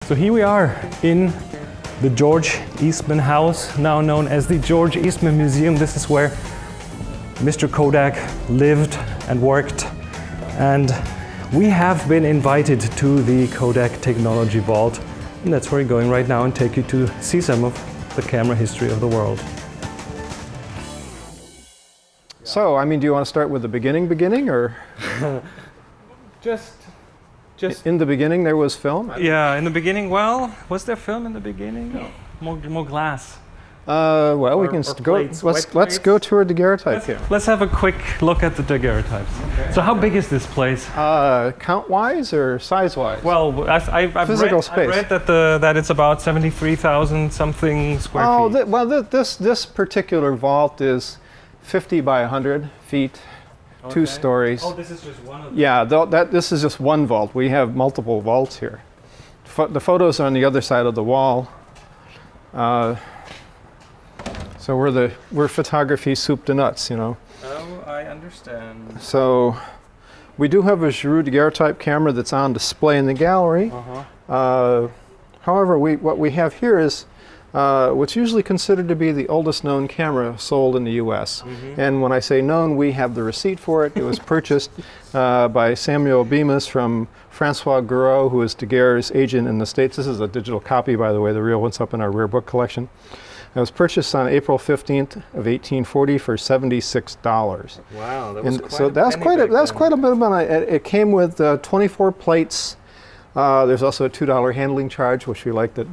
So here we are in the George Eastman house, now known as the George Eastman Museum. This is where Mr. Kodak lived and worked. And we have been invited to the Kodak Technology Vault. And that's where we're going right now and take you to see some of the camera history of the world. So, I mean, do you want to start with the beginning, or? Just in the beginning there was film? Yeah, in the beginning, well, was there film in the beginning? No. More glass. Well, we can go. Let's go tour daguerreotype here. Let's have a quick look at the daguerreotypes. Okay. So, how big is this place? Count-wise or size-wise? Well, I've read that it's about 73,000 something square feet. Well, this particular vault is 50 by 100 feet. Okay. 2 stories. Oh, this is just one of them. Yeah, this is just one vault. We have multiple vaults here. The photos are on the other side of the wall. So we're photography soup to nuts, you know. Oh, I understand. So we do have a Giroux daguerreotype camera that's on display in the gallery. However, what we have here is what's usually considered to be the oldest known camera sold in the U.S. And when I say known, we have the receipt for it. It was purchased by Samuel Bemis from Francois Gouraud, who is Daguerre's agent in the States. This is a digital copy, by the way. The real one's up in our rare book collection. It was purchased on April 15th of 1840 for $76. Wow, that was quite a bit of money. It came with 24 plates. There's also a $2 handling charge, which we like. That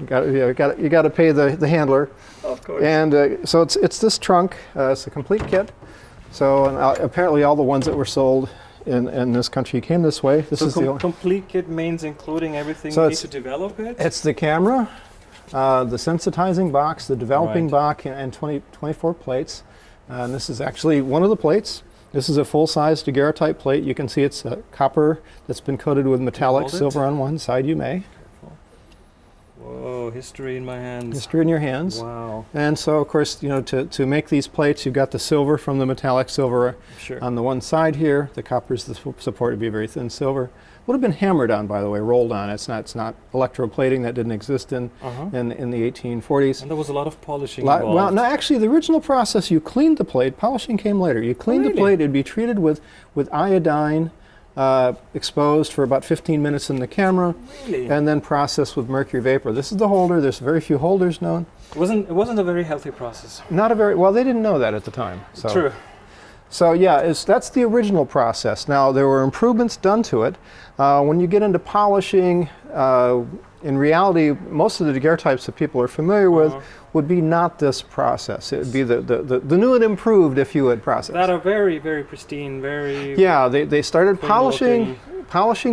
you got to pay the handler. Of course. And so it's this trunk. It's a complete kit. So apparently all the ones that were sold in this country came this way. This is the complete kit means including everything you need to develop it. It's the camera, the sensitizing box, the developing box, and 24 plates. And this is actually one of the plates. This is a full-size daguerreotype plate. You can see it's copper that's been coated with metallic silver on one side. You may. Whoa, history in my hands. History in your hands. Wow. And so, of course, you know, to make these plates, you've got the silver from the metallic silver on the one side here. The copper is supported to be very thin silver. Would have been hammered on, by the way, rolled on. It's not electroplating. That didn't exist in the 1840s. And there was a lot of polishing involved. Well, no, actually, the original process, you cleaned the plate. Polishing came later. You cleaned the plate. It'd be treated with iodine, exposed for about 15 minutes in the camera, and then processed with mercury vapor. This is the holder. There's very few holders known. It wasn't a very healthy process. Not a very well. They didn't know that at the time. So. True. So yeah, that's the original process. Now there were improvements done to it. When you get into polishing, in reality, most of the daguerreotypes that people are familiar with would be not this process. It would be the new and improved, if you would, process. That are very, very pristine, very... Yeah, they started polishing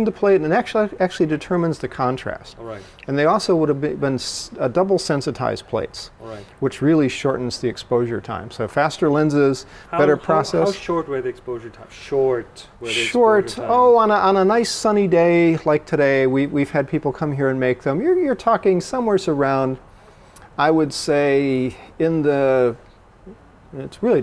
the plate, and actually determines the contrast. All right. And they also would have been double sensitized plates, which really shortens the exposure time. So faster lenses, better process. How short were the exposure time? Short. Oh, on a nice sunny day like today, we've had people come here and make them. You're talking somewhere around, I would say, in the... It's really,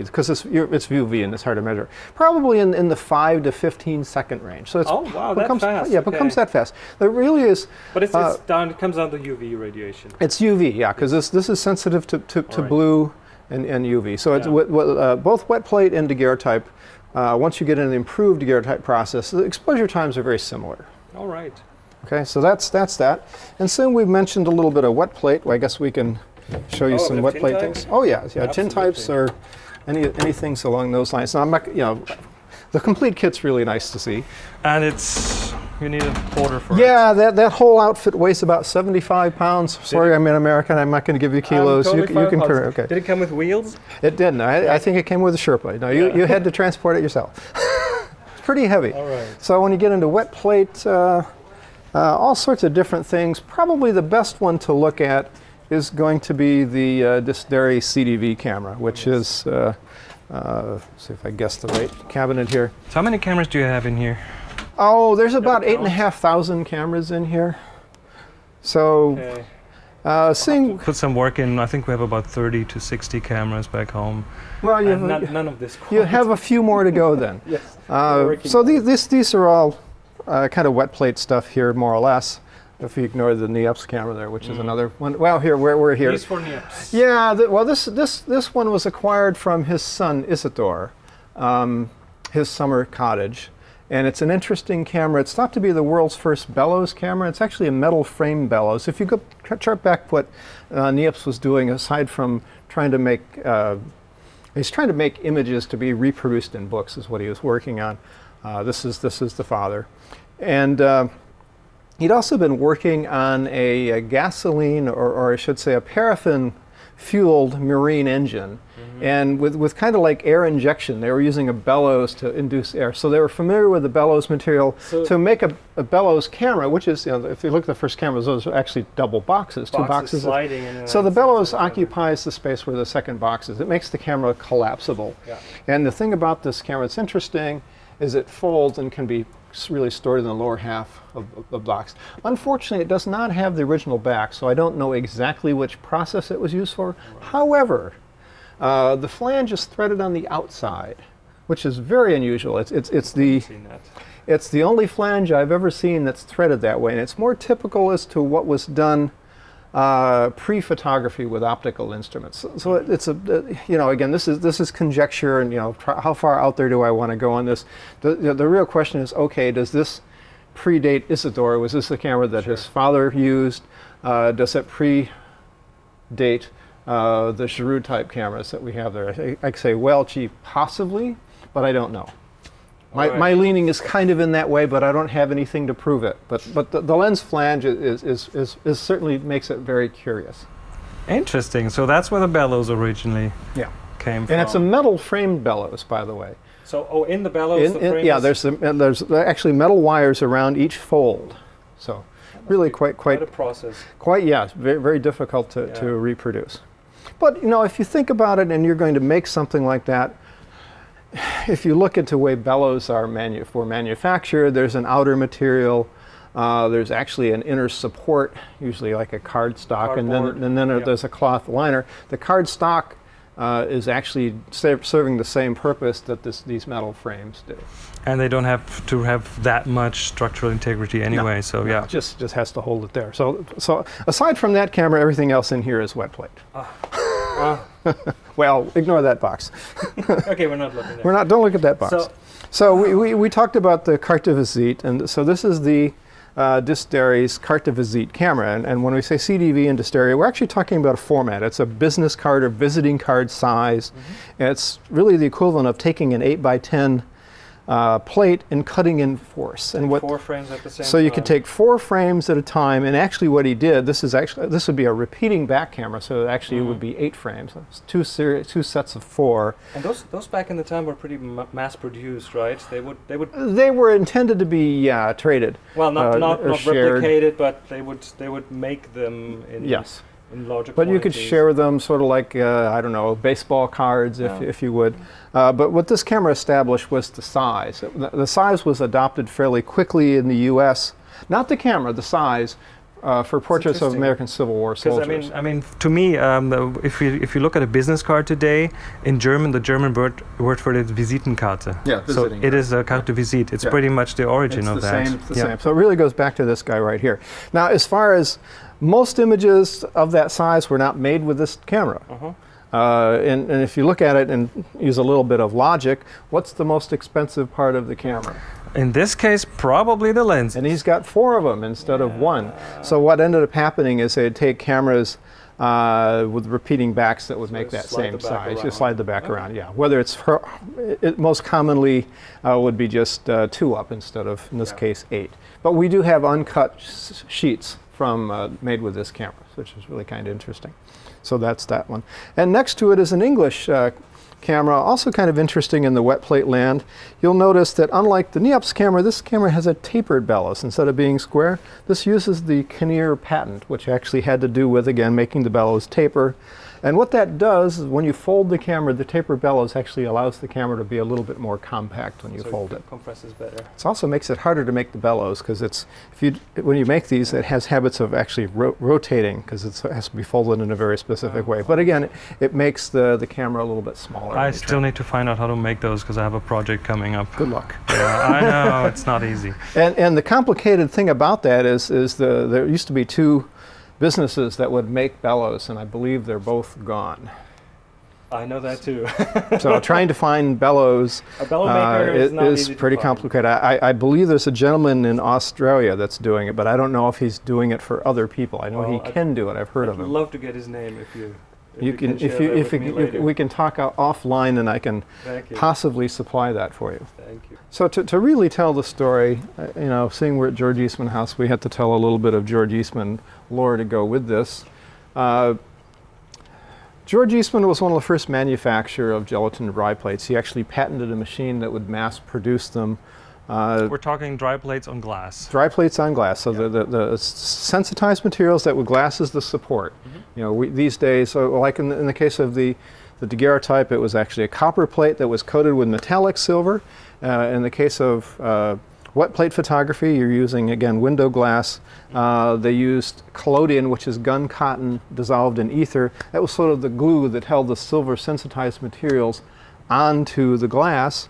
because it's UV and it's hard to measure. Probably in the 5 to 15 second range. So it's that fast. Yeah, it becomes that fast. It really is. But it's down. It comes down to UV radiation. It's UV, yeah, because this is sensitive to blue and UV. So it's both wet plate and daguerreotype. Once you get into the improved daguerreotype process, the exposure times are very similar. All right. Okay, so that's that. And soon we've mentioned a little bit of wet plate. Well, I guess we can show you some wet plate things. Oh yeah, tin types or anything along those lines. Now I'm not, the complete kit's really nice to see. And you need a quarter for it. Yeah, that whole outfit weighs about 75 pounds. Sorry, I'm in America, and I'm not going to give you kilos. You can okay. Did it come with wheels? It didn't. I think it came with a Sherpa. No, you had to transport it yourself. It's pretty heavy. All right. So when you get into wet plate, all sorts of different things. Probably the best one to look at is going to be the Disderi CDV camera, which is, see if I guess the right cabinet here. So how many cameras do you have in here? Oh, there's about 8,500 cameras in here. So, put some work in. I think we have about 30 to 60 cameras back home. Well, none of this. You have a few more to go then. Yes. So these are all kind of wet plate stuff here, more or less. if you ignore the Niepce camera there, which is another one. Well, here, we're here. These for Niepce. Yeah, well, this one was acquired from his son, Isidore, his summer cottage. And it's an interesting camera. It's thought to be the world's first bellows camera. It's actually a metal frame bellows. If you go chart back what Niepce was doing, aside from trying to make, he's trying to make images to be reproduced in books is what he was working on. This is the father. And he'd also been working on a gasoline, or I should say a paraffin-fueled marine engine. And with kind of like air injection, they were using a bellows to induce air. So they were familiar with the bellows material to make a bellows camera, which is, if you look at the first cameras, those are actually double boxes, two boxes. Sliding in and so the bellows occupies the space where the second box is. It makes the camera collapsible. Yeah. And the thing about this camera that's interesting is it folds and can be really stored in the lower half of the box. Unfortunately, it does not have the original back, so I don't know exactly which process it was used for. Right. However, the flange is threaded on the outside, which is very unusual. It's the only flange I've ever seen that's threaded that way, and it's more typical as to what was done pre-photography with optical instruments. So it's again, this is conjecture, and how far out there do I want to go on this? The real question is, okay, does this predate Isidore? Was this the camera that his father used? Does it predate the Giroux type cameras that we have there? I say, well, gee, possibly, but I don't know. My leaning is kind of in that way, but I don't have anything to prove it. But the lens flange is certainly makes it very curious. Interesting. So that's where the bellows originally came from. And it's a metal framed bellows, by the way. So, in the bellows, the frame there's actually metal wires around each fold. So really quite a process. Very, very difficult to reproduce. But if you think about it, and you're going to make something like that, if you look into the way bellows are manufactured, there's an outer material. There's actually an inner support, usually like a cardstock, and then there's a cloth liner. The cardstock is actually serving the same purpose that these metal frames do. And they don't have to have that much structural integrity anyway. It just has to hold it there. So aside from that camera, everything else in here is wet plate. Well, ignore that box. Okay, we're not looking at that. Don't look at that box. So we talked about the carte de visite, and so this is the Distery's carte de visite camera. And when we say CDV and Distery, we're actually talking about a format. It's a business card or visiting card size. And it's really the equivalent of taking an 8x10 plate and cutting in force. And 4 frames at the same time. So you could take 4 frames at a time, and actually what he did, this would be a repeating back camera, so actually it would be 8 frames. It's two sets of 4. And those back in the time were pretty mass produced, right? They were intended to be traded. Well, not replicated, but they would make them in in larger But quantities. you could share them sort of like, I don't know, baseball cards, if you would. But what this camera established was the size. The size was adopted fairly quickly in the U.S. Not the camera, the size, for portraits of American Civil War soldiers. I mean, to me, if you look at a business card today, in German, the German word for it is Visitenkarte. Yeah, so it is a carte de visite. It's pretty much the origin of that. It's the same. So it really goes back to this guy right here. Now, as far as most images of that size were not made with this camera. And if you look at it and use a little bit of logic, what's the most expensive part of the camera? In this case, probably the lens. And he's got 4 of them instead of 1. So what ended up happening is they'd take cameras with repeating backs that would make that same size. You slide the back around, Whether it most commonly would be just 2 up instead of, in this case, 8. But we do have uncut sheets from made with this camera, which is really kind of interesting. So that's that one. And next to it is an English camera, also kind of interesting in the wet plate land. You'll notice that unlike the Niepce camera, this camera has a tapered bellows instead of being square. This uses the Kinnear patent, which actually had to do with, again, making the bellows taper. And what that does is when you fold the camera, the taper bellows actually allows the camera to be a little bit more compact when you fold it. Compresses better. It also makes it harder to make the bellows because when you make these, it has habits of actually rotating because it has to be folded in a very specific way. But again, it makes the camera a little bit smaller. I still need to find out how to make those because I have a project coming up. Good luck. Yeah, I know, it's not easy. And the complicated thing about that is there used to be two businesses that would make bellows, and I believe they're both gone. I know that too. So trying to find bellows A bellow maker is not easy to pretty find. complicated. I believe there's a gentleman in Australia that's doing it, but I don't know if he's doing it for other people. I know Well, he can do it. I've heard of I'd him. love to get his name if you If share that with me later. we can talk offline, and I can Thank you. possibly supply that for you. Thank you. So to really tell the story, seeing we're at George Eastman House, we had to tell a little bit of George Eastman lore to go with this. George Eastman was one of the first manufacturers of gelatin dry plates. He actually patented a machine that would mass produce them. We're talking dry plates on glass. Dry plates on glass, so the sensitized materials that would glass is the support. These days, so like in the case of the daguerreotype, it was actually a copper plate that was coated with metallic silver. In the case of wet plate photography, you're using, again, window glass. They used collodion, which is gun cotton dissolved in ether. That was sort of the glue that held the silver sensitized materials onto the glass.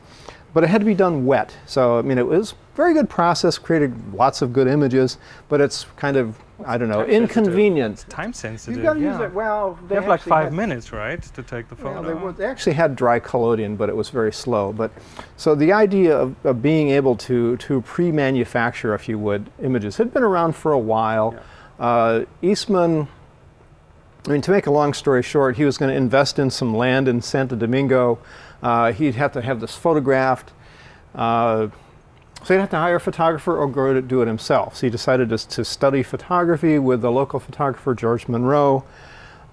But it had to be done wet. So, it was a very good process, created lots of good images, but it's kind of, I don't know, inconvenient. It's time sensitive. You've got to use it. Well, You have like 5 minutes, right, to take the photo? They actually had dry collodion, but it was very slow. But so the idea of being able to pre-manufacture, if you would, images had been around for a while. Yeah. Eastman, to make a long story short, he was going to invest in some land in Santo Domingo. He'd have to have this photographed. So he'd have to hire a photographer or go to do it himself. So he decided to study photography with the local photographer, George Monroe.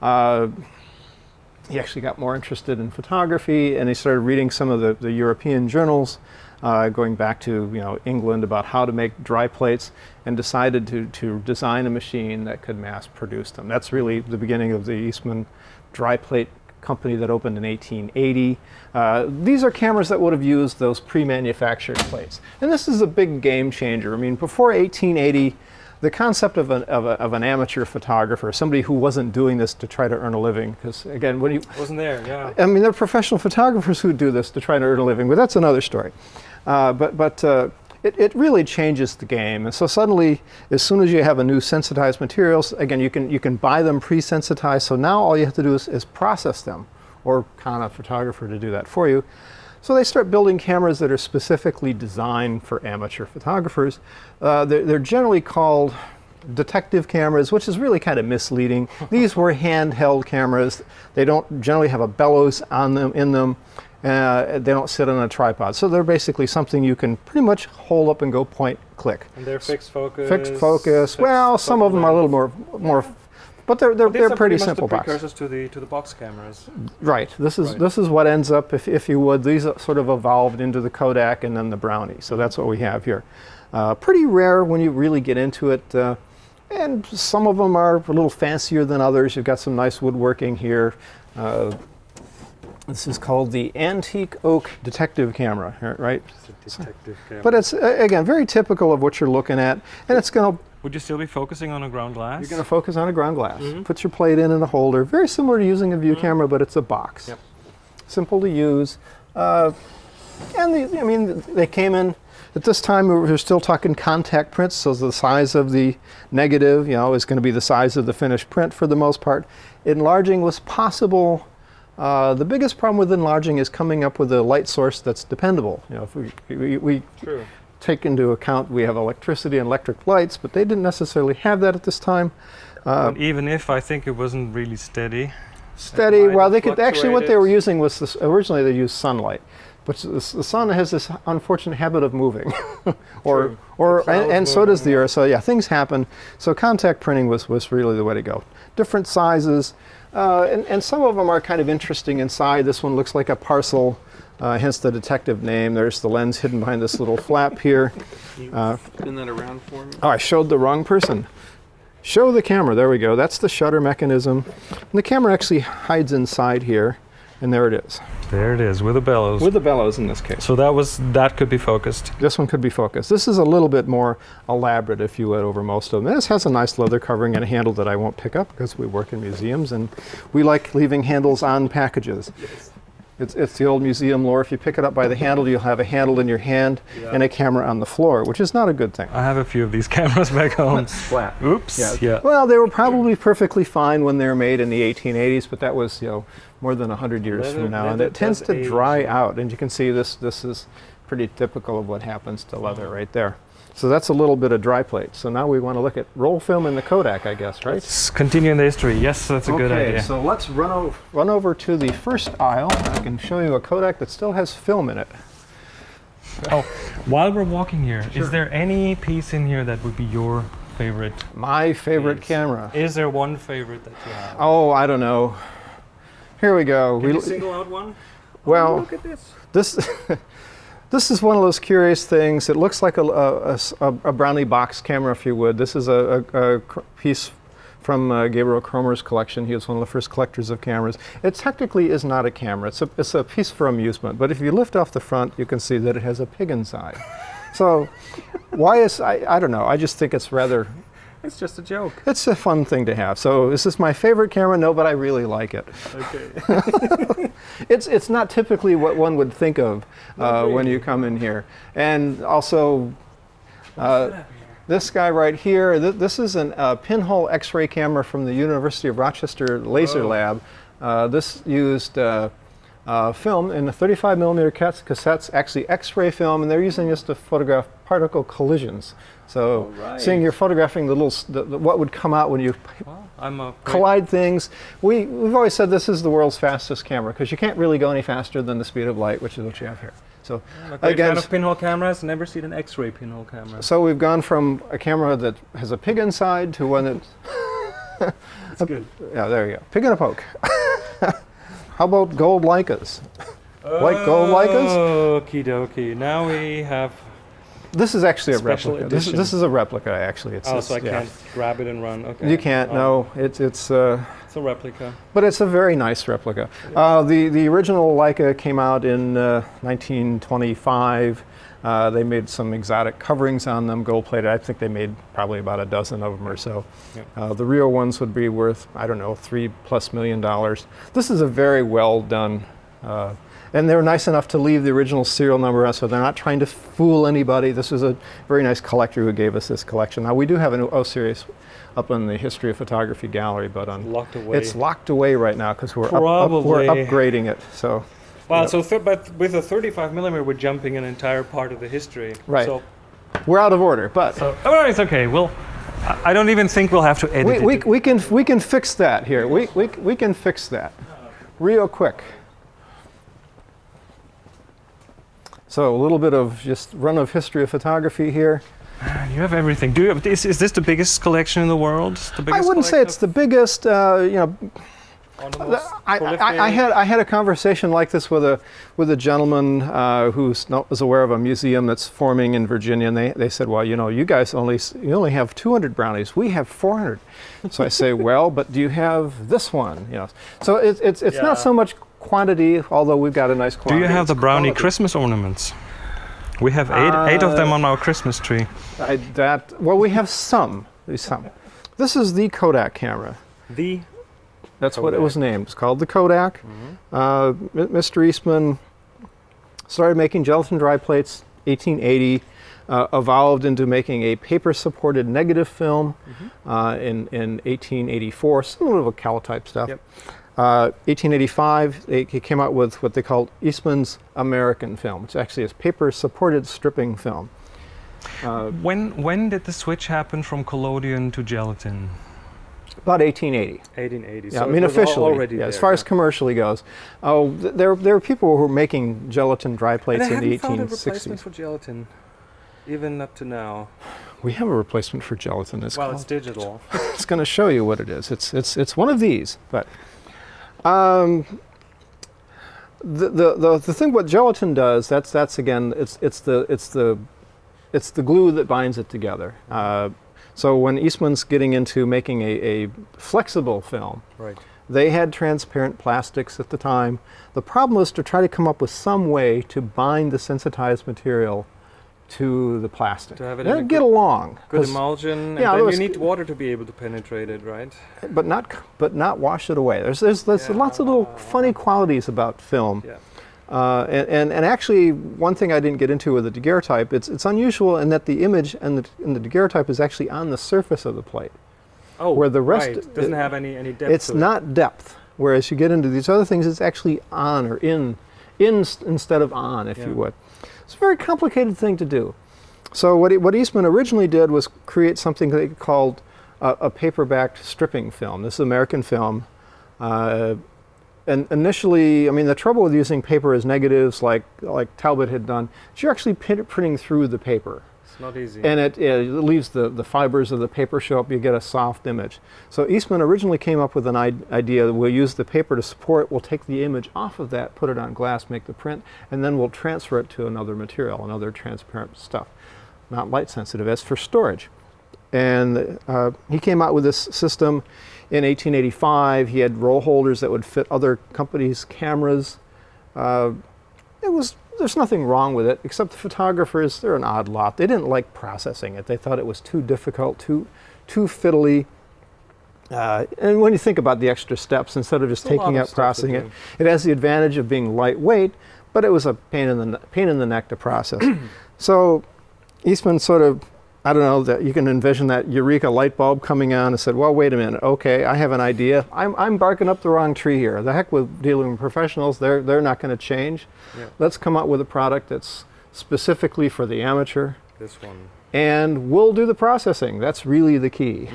He actually got more interested in photography, and he started reading some of the European journals, going back to England, about how to make dry plates, and decided to design a machine that could mass produce them. That's really the beginning of the Eastman dry plate company that opened in 1880. These are cameras that would have used those pre-manufactured plates. And this is a big game changer. Before 1880, the concept of an amateur photographer, somebody who wasn't doing this to try to earn a living, because again, when you wasn't there, yeah. there are professional photographers who do this to try to earn a living, but that's another story. It really changes the game. And so suddenly, as soon as you have a new sensitized materials, again, you can buy them pre-sensitized. So now all you have to do is process them, or con a photographer to do that for you. So they start building cameras that are specifically designed for amateur photographers. They're generally called detective cameras, which is really kind of misleading. These were handheld cameras. They don't generally have a bellows in them. They don't sit on a tripod. So they're basically something you can pretty much hold up and go point, click. And they're fixed focus. Fixed focus. Well, some of them are a little more, but they're pretty simple box. Precursors to the box cameras. Right. This is what ends up, if you would. These sort of evolved into the Kodak and then the Brownie. So that's what we have here. Pretty rare when you really get into it. And some of them are a little fancier than others. You've got some nice woodworking here. This is called the Antique Oak Detective Camera, right? It's a detective camera. But it's, again, very typical of what you're looking at. And it's going to... Would you still be focusing on a ground glass? You're going to focus on a ground glass. Put your plate in a holder. Very similar to using a view camera, but it's a box. Yep. Simple to use. And they came in... At this time, we were still talking contact prints, so the size of the negative, is going to be the size of the finished print for the most part. Enlarging was possible. The biggest problem with enlarging is coming up with a light source that's dependable. If we take into account we have electricity and electric lights, but they didn't necessarily have that at this time. Even if I think it wasn't really steady. Well, they could actually, what they were using was this, originally they used sunlight. But the sun has this unfortunate habit of moving, and so does the Earth. So yeah, things happen. So contact printing was really the way to go. Different sizes, and some of them are kind of interesting inside. This one looks like a parcel, hence the detective name. There's the lens hidden behind this little flap here. Can you spin that around for me? Oh, I showed the wrong person. show the camera. There we go. That's the shutter mechanism. And the camera actually hides inside here, and there it is. There it is, with the bellows. With the bellows in this case. So that could be focused. This one could be focused. This is a little bit more elaborate, if you would, over most of them. This has a nice leather covering and a handle that I won't pick up because we work in museums and we like leaving handles on packages. Yes. It's the old museum lore. If you pick it up by the handle, you'll have a handle in your hand and a camera on the floor, which is not a good thing. I have a few of these cameras back home. Splat. Oops. Yeah. Well, they were probably perfectly fine when they were made in the 1880s, but that was, more than 100 years from now, and it tends to dry out. And you can see this is pretty typical of what happens to leather right there. So that's a little bit of dry plate. So now we want to look at roll film in the Kodak, I guess, right? Let's continue in the history. Yes, that's a good idea. So let's run over to the first aisle. I can show you a Kodak that still has film in it. Oh, while we're walking here, is there any piece in here that would be your favorite? My favorite camera. Is there one favorite that you have? Oh, I don't know. Here we go. Can you single out one? Well, look at this. This is one of those curious things. It looks like a Brownie box camera, if you would. This is a piece from Gabriel Kromer's collection. He was one of the first collectors of cameras. It technically is not a camera. It's a piece for amusement. But if you lift off the front, you can see that it has a pig inside. So why is, I don't know. I just think it's rather... It's just a joke. It's a fun thing to have. So is this my favorite camera? No, but I really like it. Okay. It's not typically what one would think of when you come in here. And also, this guy right here, this is a pinhole X-ray camera from the University of Rochester Laser Lab. This used film in the 35 millimeter cassettes, actually X-ray film, and they're using this to photograph particle collisions. So seeing you're photographing what would come out when you collide things. We've always said this is the world's fastest camera because you can't really go any faster than the speed of light, which is what you have here. So again, fan of pinhole cameras, never seen an X-ray pinhole camera. So we've gone from a camera that has a pig inside to one that... That's good. Yeah, there you go. Pig and a poke. How about gold Leicas? Like gold Leicas? Okie dokie. Now we have... This is actually a Special replica. This is a replica, actually. So I can't grab it and run. Okay. You can't. No, it's a replica. But it's a very nice replica. The original Leica came out in 1925. They made some exotic coverings on them, gold-plated. I think they made probably about a dozen of them or so. Yep. The real ones would be worth, I don't know, $3+ million. This is a very well done. And they're nice enough to leave the original serial number on, so they're not trying to fool anybody. This is a very nice collector who gave us this collection. Now, we do have a new O-Series up in the History of Photography gallery, but locked away. It's locked away right now because we're upgrading it. So, well, but with a 35 millimeter, we're jumping an entire part of the history. Right. So we're out of order, but it's okay. I don't even think we'll have to edit it. We can fix that here. We can fix that real quick. So a little bit of just run of history of photography here. You have everything. Is this the biggest collection in the world? I wouldn't say it's the biggest. I had a conversation like this with a gentleman who was aware of a museum that's forming in Virginia, and they said, well, you guys only have 200 brownies. We have 400. So I say, well, but do you have this one? So it's not so much quantity, although we've got a nice quantity. Do you have the brownie Christmas ornaments? We have eight of them on our Christmas tree. We have some. This is the Kodak camera. That's Kodak. What it was named. It's called the Kodak. Mm-hmm. Mr. Eastman started making gelatin dry plates 1880, evolved into making a paper-supported negative film in 1884, similar to calotype stuff. Yep. 1885, he came out with what they called Eastman's American film, which actually is paper-supported stripping film. When did the switch happen from collodion to gelatin? About 1880. 1880. Yeah, so I mean officially. Already yeah, as far as commercially goes. There were people who were making gelatin dry plates in the 1860s. Found a replacement for gelatin, even up to now. We have a replacement for gelatin. It's digital. It's going to show you what it is. It's one of these, but. The thing what gelatin does, that's again, it's the glue that binds it together. So when Eastman's getting into making a flexible film, Right. they had transparent plastics at the time. The problem was to try to come up with some way to bind the sensitized material to the plastic. To have it and in a get good- along. Good 'cause- emulsion, yeah, and then those- you need water to be able to penetrate it, right? but not wash it away. There's lots of little funny qualities about film. Yeah. And actually, one thing I didn't get into with the daguerreotype, it's unusual in that the image in the daguerreotype is actually on the surface of the plate. Oh, Where the rest- right. Doesn't have any depth It's to it. not depth. Whereas you get into these other things, it's actually on or in instead of on, if you would. It's a very complicated thing to do. So what Eastman originally did was create something they called a paper-backed stripping film. This is American film. And initially, I mean, the trouble with using paper as negatives, like Talbot had done, is you're actually printing through the paper. It's not easy. And it leaves the fibers of the paper show up, you get a soft image. So Eastman originally came up with an idea that we'll use the paper to support, we'll take the image off of that, put it on glass, make the print, and then we'll transfer it to another material, another transparent stuff, not light sensitive, as for storage. And he came out with this system in 1885. He had roll holders that would fit other companies' cameras. There's nothing wrong with it, except the photographers, they're an odd lot. They didn't like processing it. They thought it was too difficult, too fiddly. And when you think about the extra steps, instead of just taking out processing it, it has the advantage of being lightweight, but it was a pain in the neck to process. So Eastman sort of, I don't know, that you can envision that eureka light bulb coming on and said, well, wait a minute, okay, I have an idea. I'm barking up the wrong tree here. The heck with dealing with professionals, they're not going to change. Yeah. Let's come up with a product that's specifically for the amateur, This one. and we'll do the processing. That's really the key,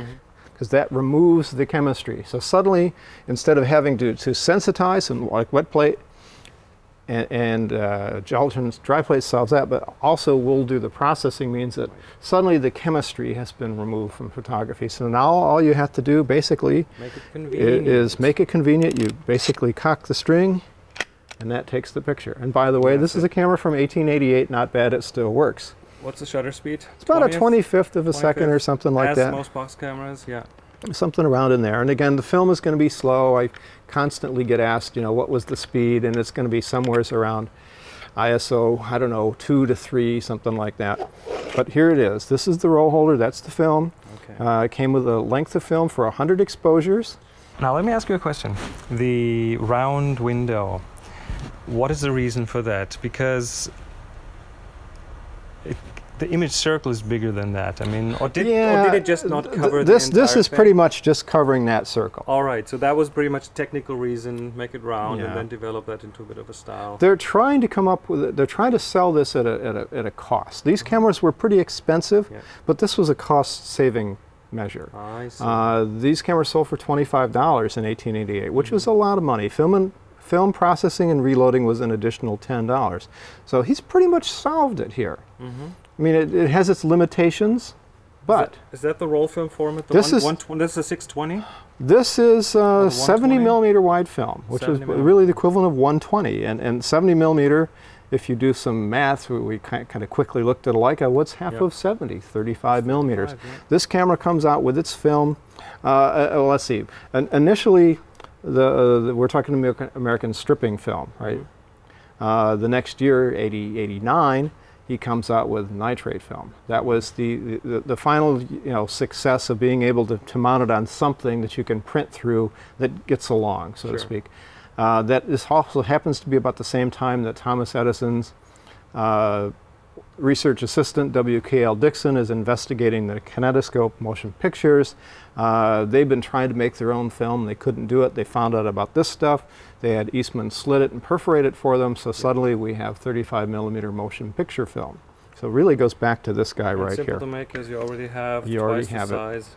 because that removes the chemistry. So suddenly, instead of having to sensitize and like wet plate, and gelatinous dry plate solves that, but also we'll do the processing means that suddenly the chemistry has been removed from photography. So now all you have to do basically Make it convenient. is make it convenient. You basically cock the string and that takes the picture. And by the way, this is a camera from 1888, not bad, it still works. What's the shutter speed? It's about 20th? a 25th of a second or something like As that. most box cameras, yeah. Something around in there. And again, the film is going to be slow. I constantly get asked, what was the speed? And it's going to be somewhere around ISO, I don't know, 2 to 3, something like that. But here it is. This is the roll holder. That's the film. Okay. It came with a length of film for 100 exposures. Now let me ask you a question. The round window, what is the reason for that? Because the image circle is bigger than that. I mean, or did it just not cover this? the entire This is thing? pretty much just covering that circle. All right, so that was pretty much a technical reason, make it round Yeah. and then develop that into a bit of a style. They're trying to come up with they're trying to sell this at a cost. These cameras were pretty expensive, Yeah. but this was a cost-saving measure. I see. These cameras sold for $25 in 1888, which was a lot of money. Film processing and reloading was an additional $10. So he's pretty much solved it here. I mean, it has its limitations, but Is that the roll film format? The This is- 120, this is a 620? this is 70 120? millimeter wide film, which is 70 really the equivalent of 120. And 70 millimeter, if you do some math, we kind of quickly looked at Leica, what's half Yep. of 70? 35 millimeters. 35, yeah. This camera comes out with its film. Let's see. Initially, we're talking American stripping film, right? The next year, 89, he comes out with nitrate film. That was the final success of being able to mount it on something that you can print through that gets along, so to speak. That this also happens to be about the same time that Thomas Edison's research assistant, W.K.L. Dixon, is investigating the kinetoscope motion pictures. They've been trying to make their own film. They couldn't do it. They found out about this stuff. They had Eastman slit it and perforate it for them, so suddenly we have 35 millimeter motion picture film. So it really goes back to this guy right simple here. to make because you already have You twice already the have it. size.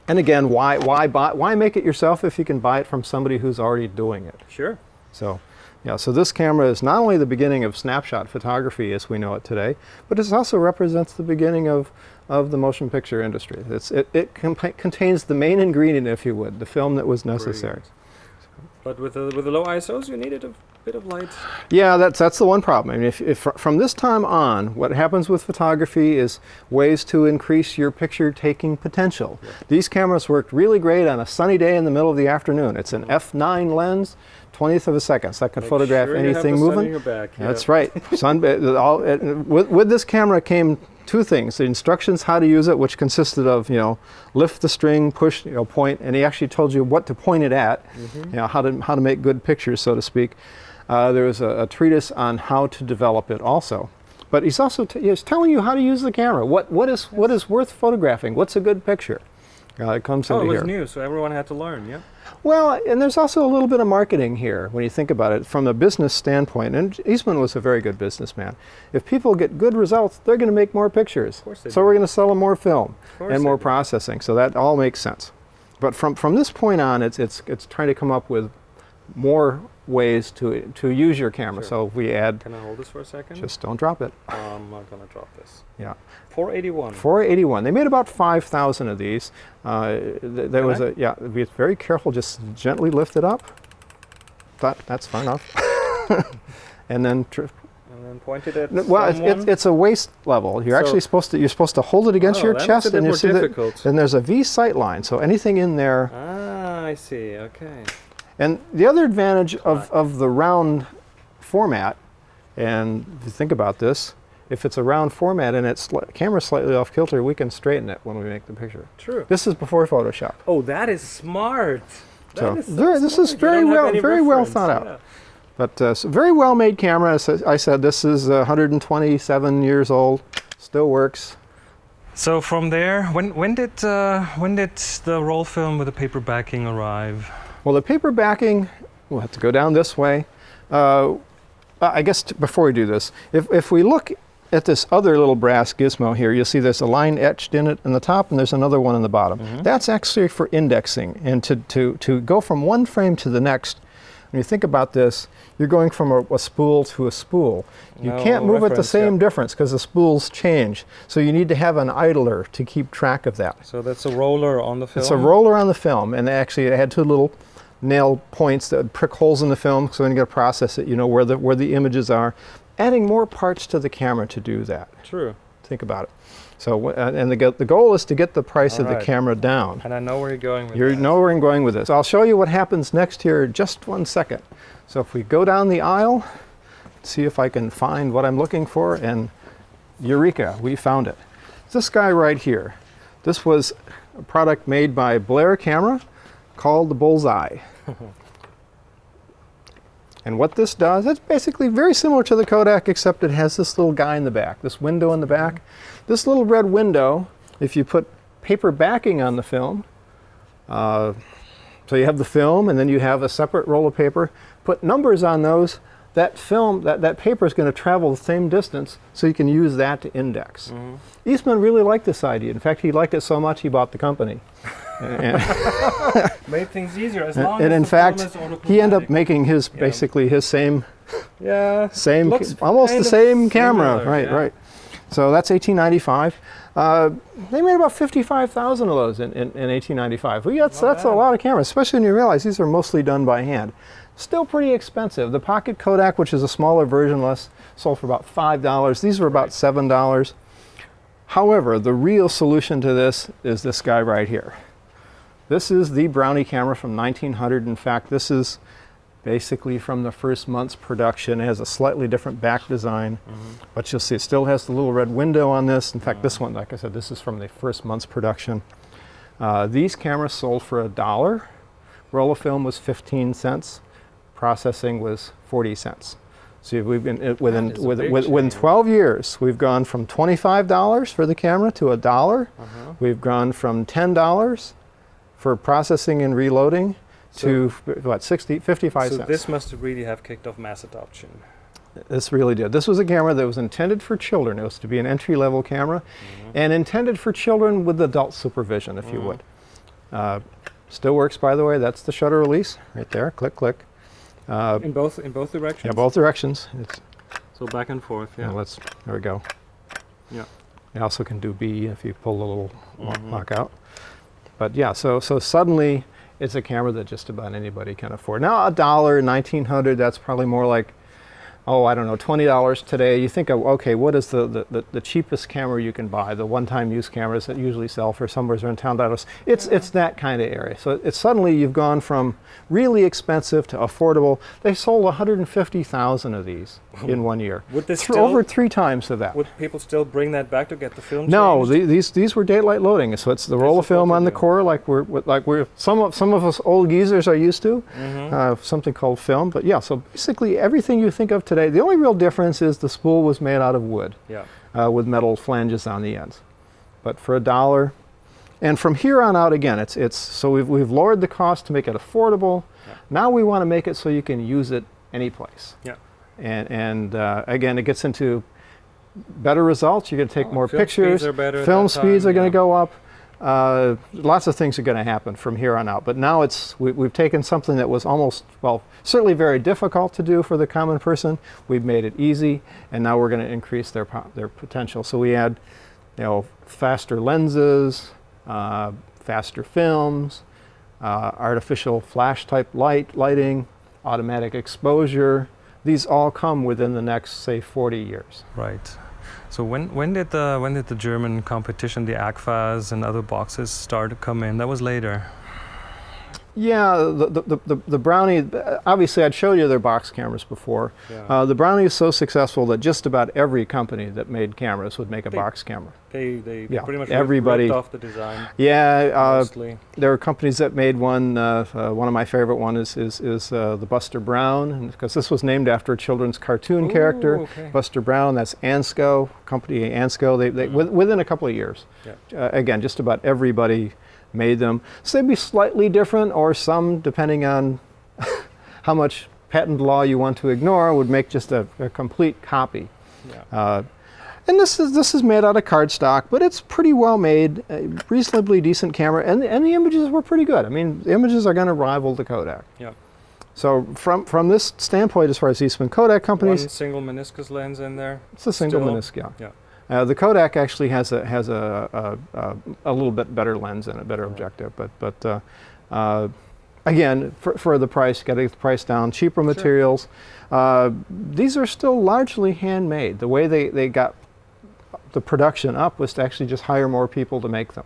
And again, why make it yourself if you can buy it from somebody who's already doing it? Sure. So, yeah, so this camera is not only the beginning of snapshot photography as we know it today, but it also represents the beginning of the motion picture industry. It contains the main ingredient, if you would, the film that was necessary. Brilliant. But with the low ISOs, you needed a bit of light. Yeah, that's the one problem. I mean, if from this time on, what happens with photography is ways to increase your picture-taking potential. Yeah. These cameras worked really great on a sunny day in the middle of the afternoon. It's an f9 lens, 20th of a second, so that can photograph sure anything you have the sun moving. in your back. That's right. With this camera came two things: the instructions how to use it, which consisted of lift the string, push, point, and he actually told you what to point it at, how to make good pictures, so to speak. There was a treatise on how to develop it also. But he's also he's telling you how to use the camera. What is worth photographing? What's a good picture? It comes into here. It was new, so everyone had to learn, yeah? Well, and there's also a little bit of marketing here when you think about it from a business standpoint. And Eastman was a very good businessman. If people get good results, they're going to make more pictures. Of course they so do. we're going to sell them more film and more do. processing. So that all makes sense. But from this point on, it's trying to come up with more ways to use your camera. Sure. So if we add, Can I hold this for a second? just don't drop it. I'm not going to drop this. Yeah. 481. 481. They made about 5,000 of these. There was be very careful, just gently lift it up. That's far enough. And then pointed at it's a waist level. You're actually supposed to hold it against your chest, and you see that. And there's a V sight line, so anything in there. Ah, I see. Okay. And the other advantage of the round format, and if you think about this, if it's a round format and its camera's slightly off kilter, we can straighten it when we make the picture. True. This is before Photoshop. Oh, that is smart. This is very well thought out. Yeah. But so very well made camera. As I said, this is 127 years old. Still works. So from there, when did the roll film with the paper backing arrive? Well, the paper backing, we'll have to go down this way. I guess before we do this, if we look at this other little brass gizmo here, you'll see there's a line etched in it in the top, and there's another one in the bottom. That's actually for indexing, and to go from one frame to the next. When you think about this, you're going from a spool to a spool. You can't move at the same difference because the spools change. So you need to have an idler to keep track of that. So that's a roller on the film? It's a roller on the film, and actually it had two little nail points that would prick holes in the film, so when you got to process it, you know where the images are. Adding more parts to the camera to do that. True. Think about it. So, and the goal is to get the price of the camera down. And I know where you're going with this. You know where I'm going with this. I'll show you what happens next here in just 1 second. So if we go down the aisle, see if I can find what I'm looking for, and eureka, we found it. This guy right here. This was a product made by Blair Camera called the Bullseye. And what this does, it's basically very similar to the Kodak, except it has this little guy in the back, this window in the back. This little red window, if you put paper backing on the film, so you have the film and then you have a separate roll of paper, put numbers on those, that film, that paper is going to travel the same distance, so you can use that to index. Eastman really liked this idea. In fact, he liked it so much he bought the company. Made things easier as long and as in the fact, film is he ended up making his basically his same, almost the same camera, right. So that's 1895. They made about 55,000 of those in 1895. Well, that's a lot of cameras, especially when you realize these are mostly done by hand. Still pretty expensive. The Pocket Kodak, which is a smaller version, sold for about $5. These were about $7. However, the real solution to this is this guy right here. This is the Brownie camera from 1900. In fact, this is basically from the first month's production. It has a slightly different back design, but you'll see it still has the little red window on this. In fact, this one, like I said, this is from the first month's production. These cameras sold for $1. Roll of film was 15 cents. Processing was 40 cents. So we've been within 12 years, we've gone from $25 for the camera to $1. We've gone from $10 for processing and reloading to what, 55 cents. So this must really have kicked off mass adoption. This really did. This was a camera that was intended for children. It was to be an entry-level camera, and intended for children with adult supervision, if you would. Still works, by the way. That's the shutter release right there. Click, click. In both directions. Yeah, both directions. So back and forth. Yeah. There we go. Yeah. You also can do B if you pull the little lock out. But yeah, so suddenly it's a camera that just about anybody can afford. Now $1, 1900, that's probably more like, oh, I don't know, $20 today. You think of, okay, what is the cheapest camera you can buy? The one-time use cameras that usually sell for somewhere around $10. It's that kind of area. So it's suddenly you've gone from really expensive to affordable. They sold 150,000 of these in 1 year. Would they over 3 times of that. Would people still bring that back to get the film No, changed? these were daylight loading. So it's the roll of film on the core, like we're some of us old geezers are used to, something called film. But yeah, so basically everything you think of today, the only real difference is the spool was made out of wood, with metal flanges on the ends. But for $1, and from here on out, again, it's so we've lowered the cost to make it affordable. Now we want to make it so you can use it any place. And again, it gets into better results. You're going to take more pictures. Film speeds are going to go up. Lots of things are going to happen from here on out. But now we've taken something that was almost, well, certainly very difficult to do for the common person. We've made it easy, and now we're going to increase their potential. So we add, faster lenses, faster films, artificial flash type lighting, automatic exposure. These all come within the next, say, 40 years. Right. So when did the German competition, the AGFAs and other boxes, start to come in? That was later. Yeah, the Brownie, obviously I'd showed you their box cameras before. The Brownie is so successful that just about every company that made cameras would make a box camera. They pretty much everybody ripped off the design. Yeah, there are companies that made one. One of my favorite ones is the Buster Brown, because this was named after a children's cartoon character. Buster Brown, that's Ansco, company Ansco. Within a couple of years. Again, just about everybody made them. So they'd be slightly different, or some, depending on how much patent law you want to ignore, would make just a complete copy. And this is made out of cardstock, but it's pretty well made, a reasonably decent camera, and the images were pretty good. I mean, the images are going to rival the Kodak. So from this standpoint, as far as Eastman Kodak companies, one single meniscus lens in there. It's a single meniscus. The Kodak actually has a little bit better lens and a better objective, but again, for the price, got to get the price down. Cheaper materials. These are still largely handmade. The way they got the production up was to actually just hire more people to make them.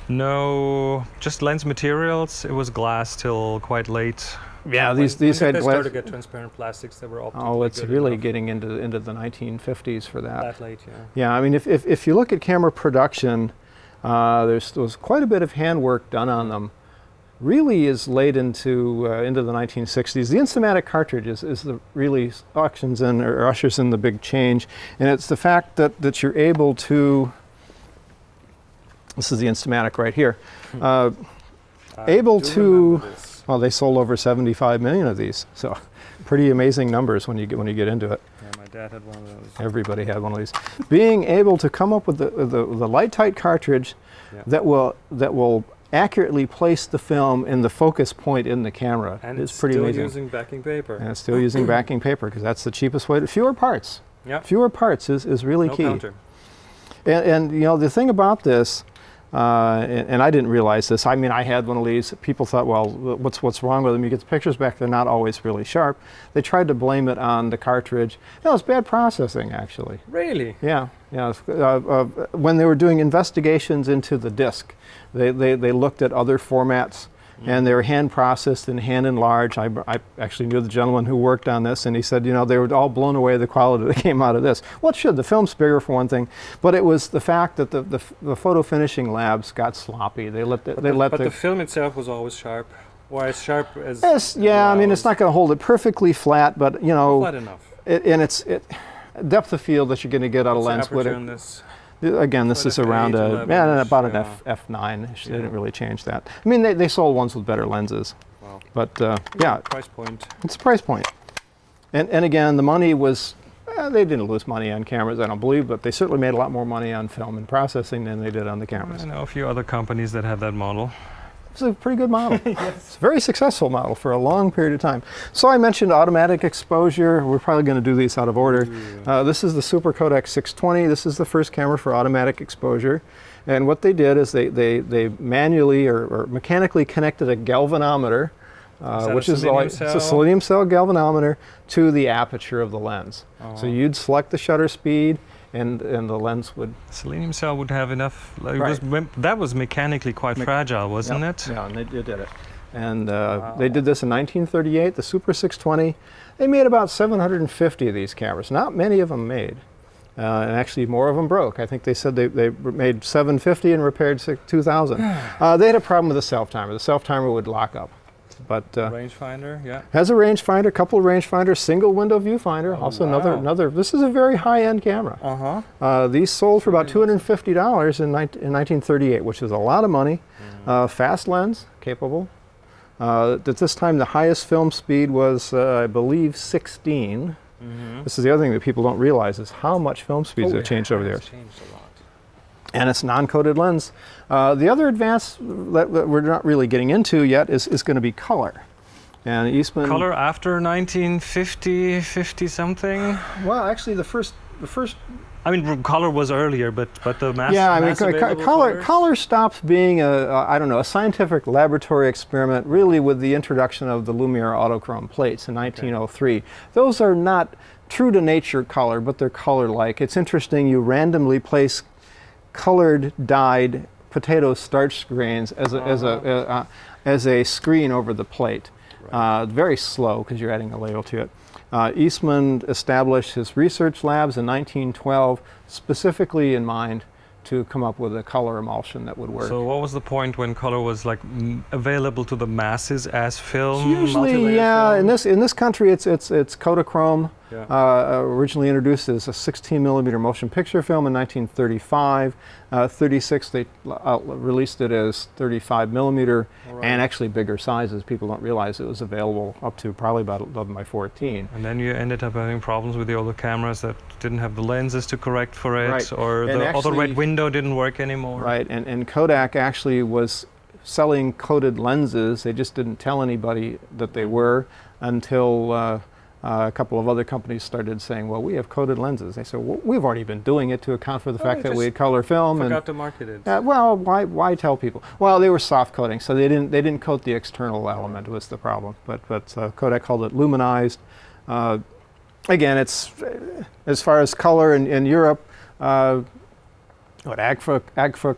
No, just lens materials. It was glass till quite late. Yeah, these had glass. Started to get transparent plastics that were optically Oh, it's really enough. getting into the 1950s for that. That late, Yeah, I mean, if you look at camera production, there was quite a bit of handwork done on them. Really is late into the 1960s. The Instamatic cartridge is the really ushers in the big change, and it's the fact that you're able to. This is the Instamatic right here. Able to. Well, they sold over 75 million of these, so pretty amazing numbers when you get into it. Yeah, my dad had one of those. Everybody had one of these. Being able to come up with the light tight cartridge that will accurately place the film in the focus point in the camera is pretty amazing. And it's still using backing paper. And it's still using backing paper, because that's the cheapest way. Fewer parts. Fewer parts is really key. Counter. And the thing about this. And I didn't realize this. I mean, I had one of these. People thought, well, what's wrong with them? You get the pictures back, they're not always really sharp. They tried to blame it on the cartridge. No, it's bad processing, actually. Really? Yeah. When they were doing investigations into the disc, they looked at other formats, and they were hand processed and hand enlarged. I actually knew the gentleman who worked on this, and he said, they were all blown away the quality that came out of this. Well, it should. The film's bigger for one thing, but it was the fact that the photo finishing labs got sloppy. But the film itself was always sharp, or as sharp as. Yes, I mean, it's not going to hold it perfectly flat, but flat enough. It's depth of field that you're going to get out of lens with it. Again, this is around about an f9. They didn't really change that. I mean, they sold ones with better lenses. Wow. But price point. It's a price point. And again, the money was, they didn't lose money on cameras, I don't believe, but they certainly made a lot more money on film and processing than they did on the cameras. I know a few other companies that have that model. It's a pretty good model. It's a very successful model for a long period of time. So I mentioned automatic exposure. We're probably going to do these out of order. This is the Super Kodak 620. This is the first camera for automatic exposure. And what they did is they manually or mechanically connected a galvanometer, which is it's a selenium cell galvanometer, to the aperture of the lens. So you'd select the shutter speed, and the lens would... Selenium cell would have enough... Right. That was mechanically quite fragile, wasn't it? Yeah, and they did it. And they did this in 1938, the Super 620. They made about 750 of these cameras. Not many of them made. And actually more of them broke. I think they said they made 750 and repaired 2,000. They had a problem with the self-timer. The self-timer would lock up. But rangefinder, yeah. Has a rangefinder, couple of rangefinders, single window viewfinder. Also another. This is a very high-end camera. These sold for about $250 in 1938, which is a lot of money. Fast lens, capable. At this time, the highest film speed was, I believe, 16. This is the other thing that people don't realize is how much film speeds have changed over the years. And it's non-coated lens. The other advance that we're not really getting into yet is going to be color. And Eastman... Color after 1950, 50-something? Well, actually, the first... I mean, color was earlier, but the mass... Yeah, I mean, color stops being a scientific laboratory experiment, really with the introduction of the Lumiere autochrome plates in 1903. Those are not true to nature color, but they're color-like. It's interesting, you randomly place colored dyed potato starch grains as a screen over the plate. Very slow because you're adding a ladle to it. Eastman established his research labs in 1912 specifically in mind to come up with a color emulsion that would work. So what was the point when color was like available to the masses as film? Usually, yeah. Film? In this country, it's Kodachrome. Yeah. Originally introduced as a 16 millimeter motion picture film in 1935. 36, they released it as 35 millimeter, and actually bigger sizes. People don't realize it was available up to probably about 11 by 14. And then you ended up having problems with the older cameras that didn't have the lenses to correct for it, or the other red window didn't work anymore. Right, and Kodak actually was selling coated lenses. They just didn't tell anybody that they were until a couple of other companies started saying, well, we have coated lenses. They said, well, we've already been doing it to account for the fact that we had color film. Forgot to market it. Well, why tell people? Well, they were soft coating, so they didn't coat the external element was the problem. But Kodak called it luminized. Again, it's as far as color in Europe, Agfa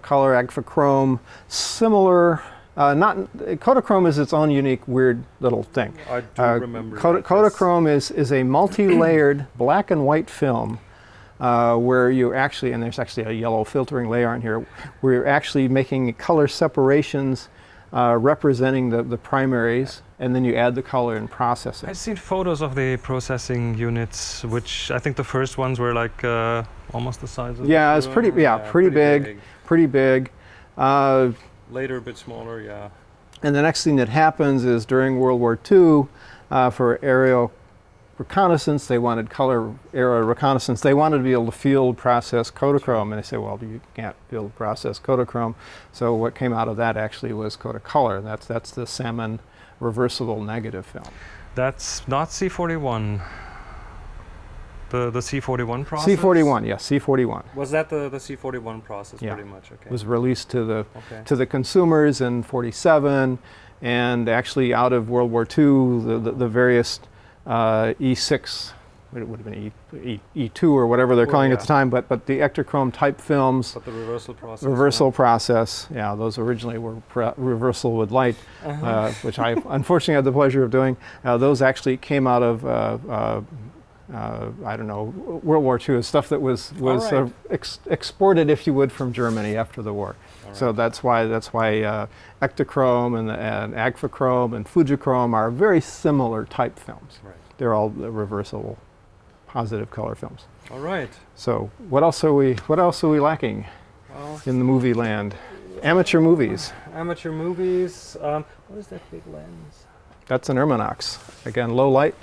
color, Agfa chrome, similar. Kodachrome is its own unique, weird little thing. I do remember. Kodachrome is a multi-layered black and white film where you actually, and there's actually a yellow filtering layer on here, where you're actually making color separations representing the primaries, and then you add the color and process it. I've seen photos of the processing units, which I think the first ones were like almost the size of it's pretty big. Later a bit smaller, yeah. And the next thing that happens is during World War II, for aerial reconnaissance, they wanted color aerial reconnaissance. They wanted to be able to field process Kodachrome, and they said, well, you can't field process Kodachrome. So what came out of that actually was Kodacolor. That's the salmon reversible negative film. That's not C41. The C41 process? C41, yes, C41. Was that the C41 process, yeah. pretty much? Okay. It was released to the consumers in '47, and actually out of World War II, the various E6, it would have been E2 or whatever they're calling it at the time, but the Ektachrome type films. But the reversal process. Reversal process, yeah, those originally were reversal with light, which I unfortunately had the pleasure of doing. Those actually came out of I don't know, World War II, stuff that was exported, if you would, from Germany after the war. Right. So that's why Ektachrome and Agfachrome and Fujichrome are very similar type films. Right. They're all reversible, positive color films. All right. So what else are we lacking in the movie land? Amateur movies. Amateur movies. What is that big lens? That's an Irminox. Again, low light.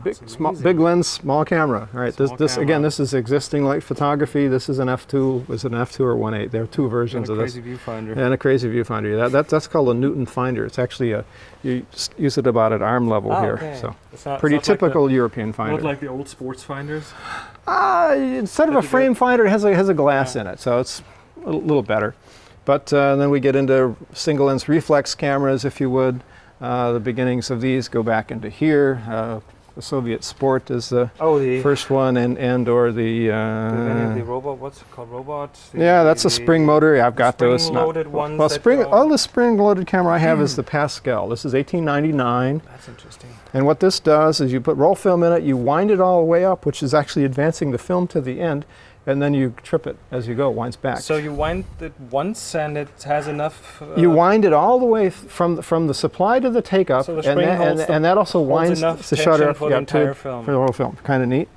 Big lens, small camera. All right, this again, this is existing light photography. This is an f2. Was it an f2 or 1.8? There are two versions of this. And a crazy viewfinder. And a crazy viewfinder. Yeah, that's called a Newton finder. It's actually you use it about at arm level here. Okay. So pretty typical like European finder. Not like the old sports finders. Instead of a frame finder, it has a glass in it, so it's a little better. But then we get into single lens reflex cameras, if you would. The beginnings of these go back into here. The Soviet Sport is the first one, or the robot. What's it called? Robot. That's a spring motor. Yeah, I've got those. Spring-loaded ones. Well, the spring-loaded camera I have is the Pascal. This is 1899. That's interesting. And what this does is you put roll film in it, you wind it all the way up, which is actually advancing the film to the end, and then you trip it as you go. It winds back. So you wind it once, and it has enough. You wind it all the way from the supply to the take up, so the spring and that also winds the shutter for the entire film. For the whole film. Kind of neat.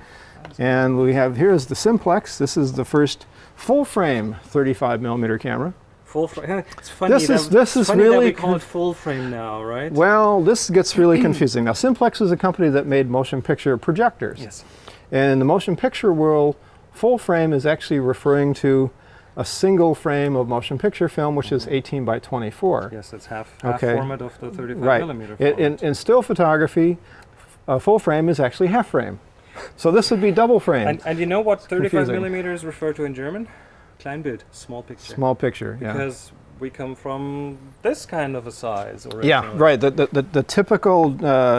And we have here's the Simplex. This is the first full frame 35mm camera. Full frame. It's funny. This is funny really that we call it full frame now, right? Well, this gets really confusing. Now, Simplex is a company that made motion picture projectors. Yes. And in the motion picture world, full frame is actually referring to a single frame of motion picture film, which is 18 by 24. Yes, it's half format of the 35mm right. format. In still photography, a full frame is actually half frame. So this would be double frame. And you know what 35mm is referred to in German? Kleinbild, small picture. Small picture, yeah. Because we come from this kind of a size originally. Yeah, right. The typical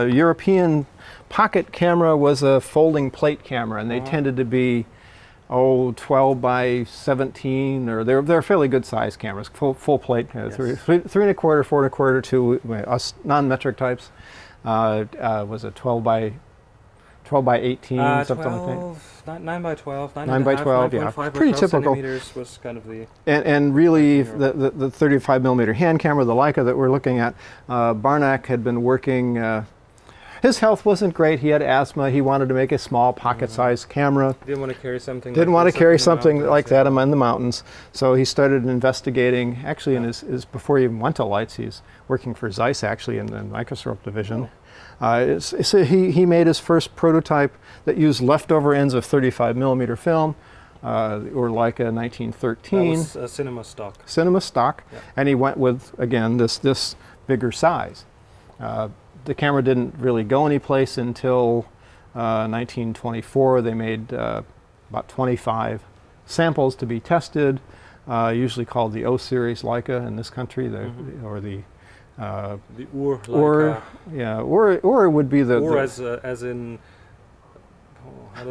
European pocket camera was a folding plate camera, and they tended to be 12 by 17, or they're fairly good size cameras, full plate, Yes. 3 1/4, 4 1/4, 2 us non-metric types. Was it 12 by 18, something like that? 9 by 12, 9 by 12, yeah, pretty typical. Was kind of the and really, the 35mm hand camera, the Leica that we're looking at, Barnack had been working. His health wasn't great. He had asthma. He wanted to make a small pocket-sized camera. Didn't want to carry something. Didn't want to carry something like that in the mountains. So he started investigating. Actually, in his before he even went to Lights, he's working for Zeiss actually in the microscope division. So he made his first prototype that used leftover ends of 35mm film, or Leica 1913. That was cinema stock. Cinema stock, yeah. And he went with again this bigger size. The camera didn't really go anyplace until 1924. They made about 25 samples to be tested, usually called the O series Leica in this country, or the Ur Leica. Or yeah, or it would be the Ur as in.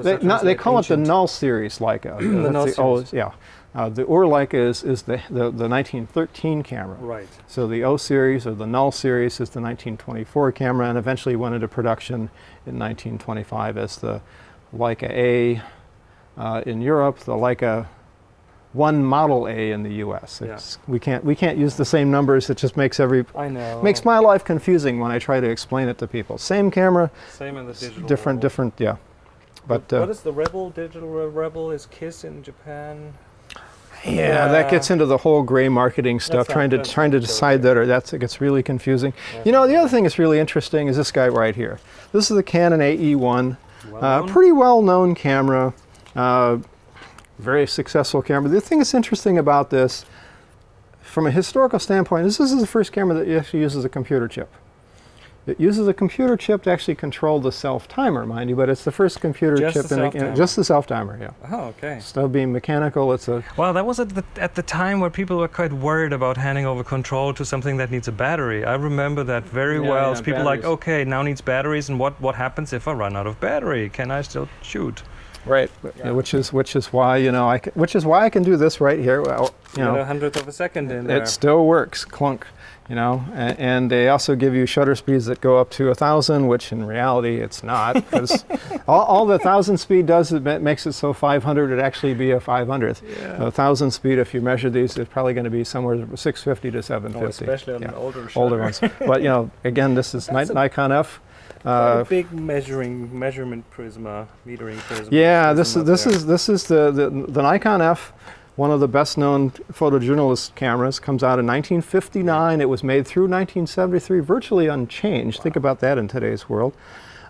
They call it the null series Leica. The null series. Yeah. The Ur Leica is the 1913 camera. Right. So the O series or the null series is the 1924 camera, and eventually went into production in 1925 as the Leica A in Europe, the Leica 1 Model A in the U.S. We can't use the same numbers. It just makes makes my life confusing when I try to explain it to people. Same camera. Same in the digital. Different. Yeah. But what is the Rebel? Digital Rebel is KISS in Japan. Yeah, that gets into the whole gray marketing stuff, trying to decide that, or it gets really confusing. You know, the other thing that's really interesting is this guy right here. This is the Canon AE1, pretty well-known camera, very successful camera. The thing that's interesting about this, from a historical standpoint, is this is the first camera that actually uses a computer chip. It uses a computer chip to actually control the self-timer, mind you, but it's the first computer chip just the self-timer, yeah. Oh, okay. Instead of being mechanical, it's a... Well, that was at the time where people were quite worried about handing over control to something that needs a battery. I remember that very well. Yeah, people like, okay, now needs batteries, and what happens if I run out of battery? Can I still shoot? Right, yeah. which is why I can do this right here. Well, you know, 100th of a second in there. It still works, clunk. You know, and they also give you shutter speeds that go up to 1,000, which in reality it's not, because all the 1,000 speed does is it makes it so 500 would actually be a 500th. Yeah. 1,000 speed, if you measure these, it's probably going to be somewhere 650 to 750. Especially on the older ones. But you know, again, this is Nikon F. A big measurement prisma, metering prisma. Yeah, this is the Nikon F. One of the best-known photojournalist cameras, comes out in 1959. It was made through 1973, virtually unchanged. Wow. Think about that in today's world.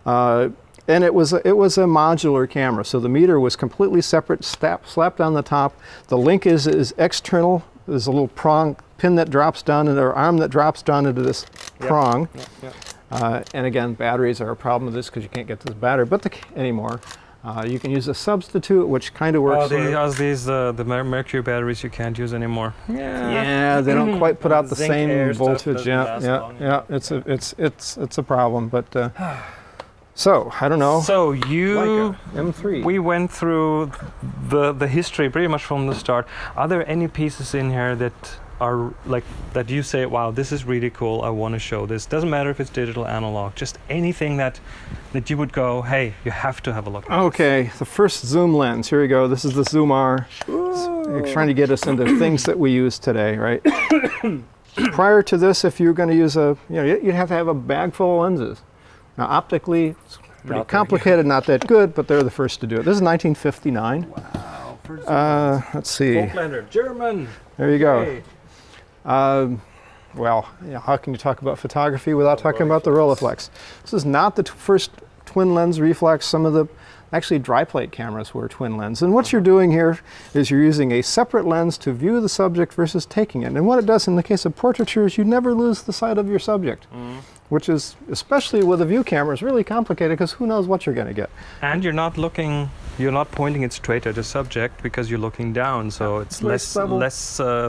And it was a modular camera, so the meter was completely separate, slapped on the top. The link is external. There's a little prong pin that drops down, or arm that drops down into this prong. Yep. And again, batteries are a problem with this because you can't get this battery anymore. You can use a substitute, which kind of works. These the mercury batteries you can't use anymore. Yeah, they don't quite put out the Zinc same air stuff voltage. doesn't last long. It's a problem. But so I don't know. So you M3. We went through the history pretty much from the start. Are there any pieces in here that are like that you say, wow, this is really cool, I want to show this? Doesn't matter if it's digital, analog, just anything that you would go, hey, you have to have a look at Okay, the first zoom lens. Here we go. This is the Zoom R. It's trying to get us into things that we use today, right? Prior to this, if you're going to use you'd have to have a bag full of lenses. Now, optically, it's pretty complicated, not that good, but they're the first to do it. This is 1959. Wow. Let's see. Volklander, German. There you go. Hey. Well, how can you talk about photography without talking about the Rolleiflex? This is not the first twin lens reflex. Some of the actually dry plate cameras were twin lens. And what you're doing here is you're using a separate lens to view the subject versus taking it. And what it does in the case of portraiture is you never lose the sight of your subject, which is, especially with a view camera, is really complicated because who knows what you're going to get. And you're not pointing it straight at the subject because you're looking down, so it's less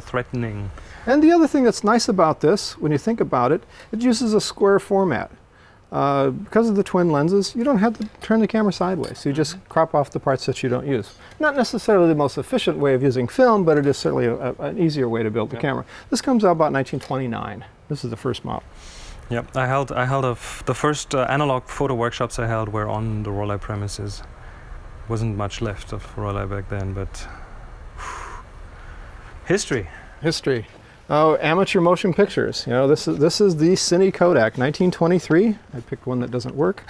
threatening. And the other thing that's nice about this, when you think about it, it uses a square format. Because of the twin lenses, you don't have to turn the camera sideways. You just crop off the parts that you don't use. Not necessarily the most efficient way of using film, but it is certainly an easier way to build the camera. This comes out about 1929. This is the first model. Yep, I held the first analog photo workshops I held were on the Rollei premises. Wasn't much left of Rollei back then, but history. Oh, amateur motion pictures. This is the Cine Kodak, 1923. I picked one that doesn't work.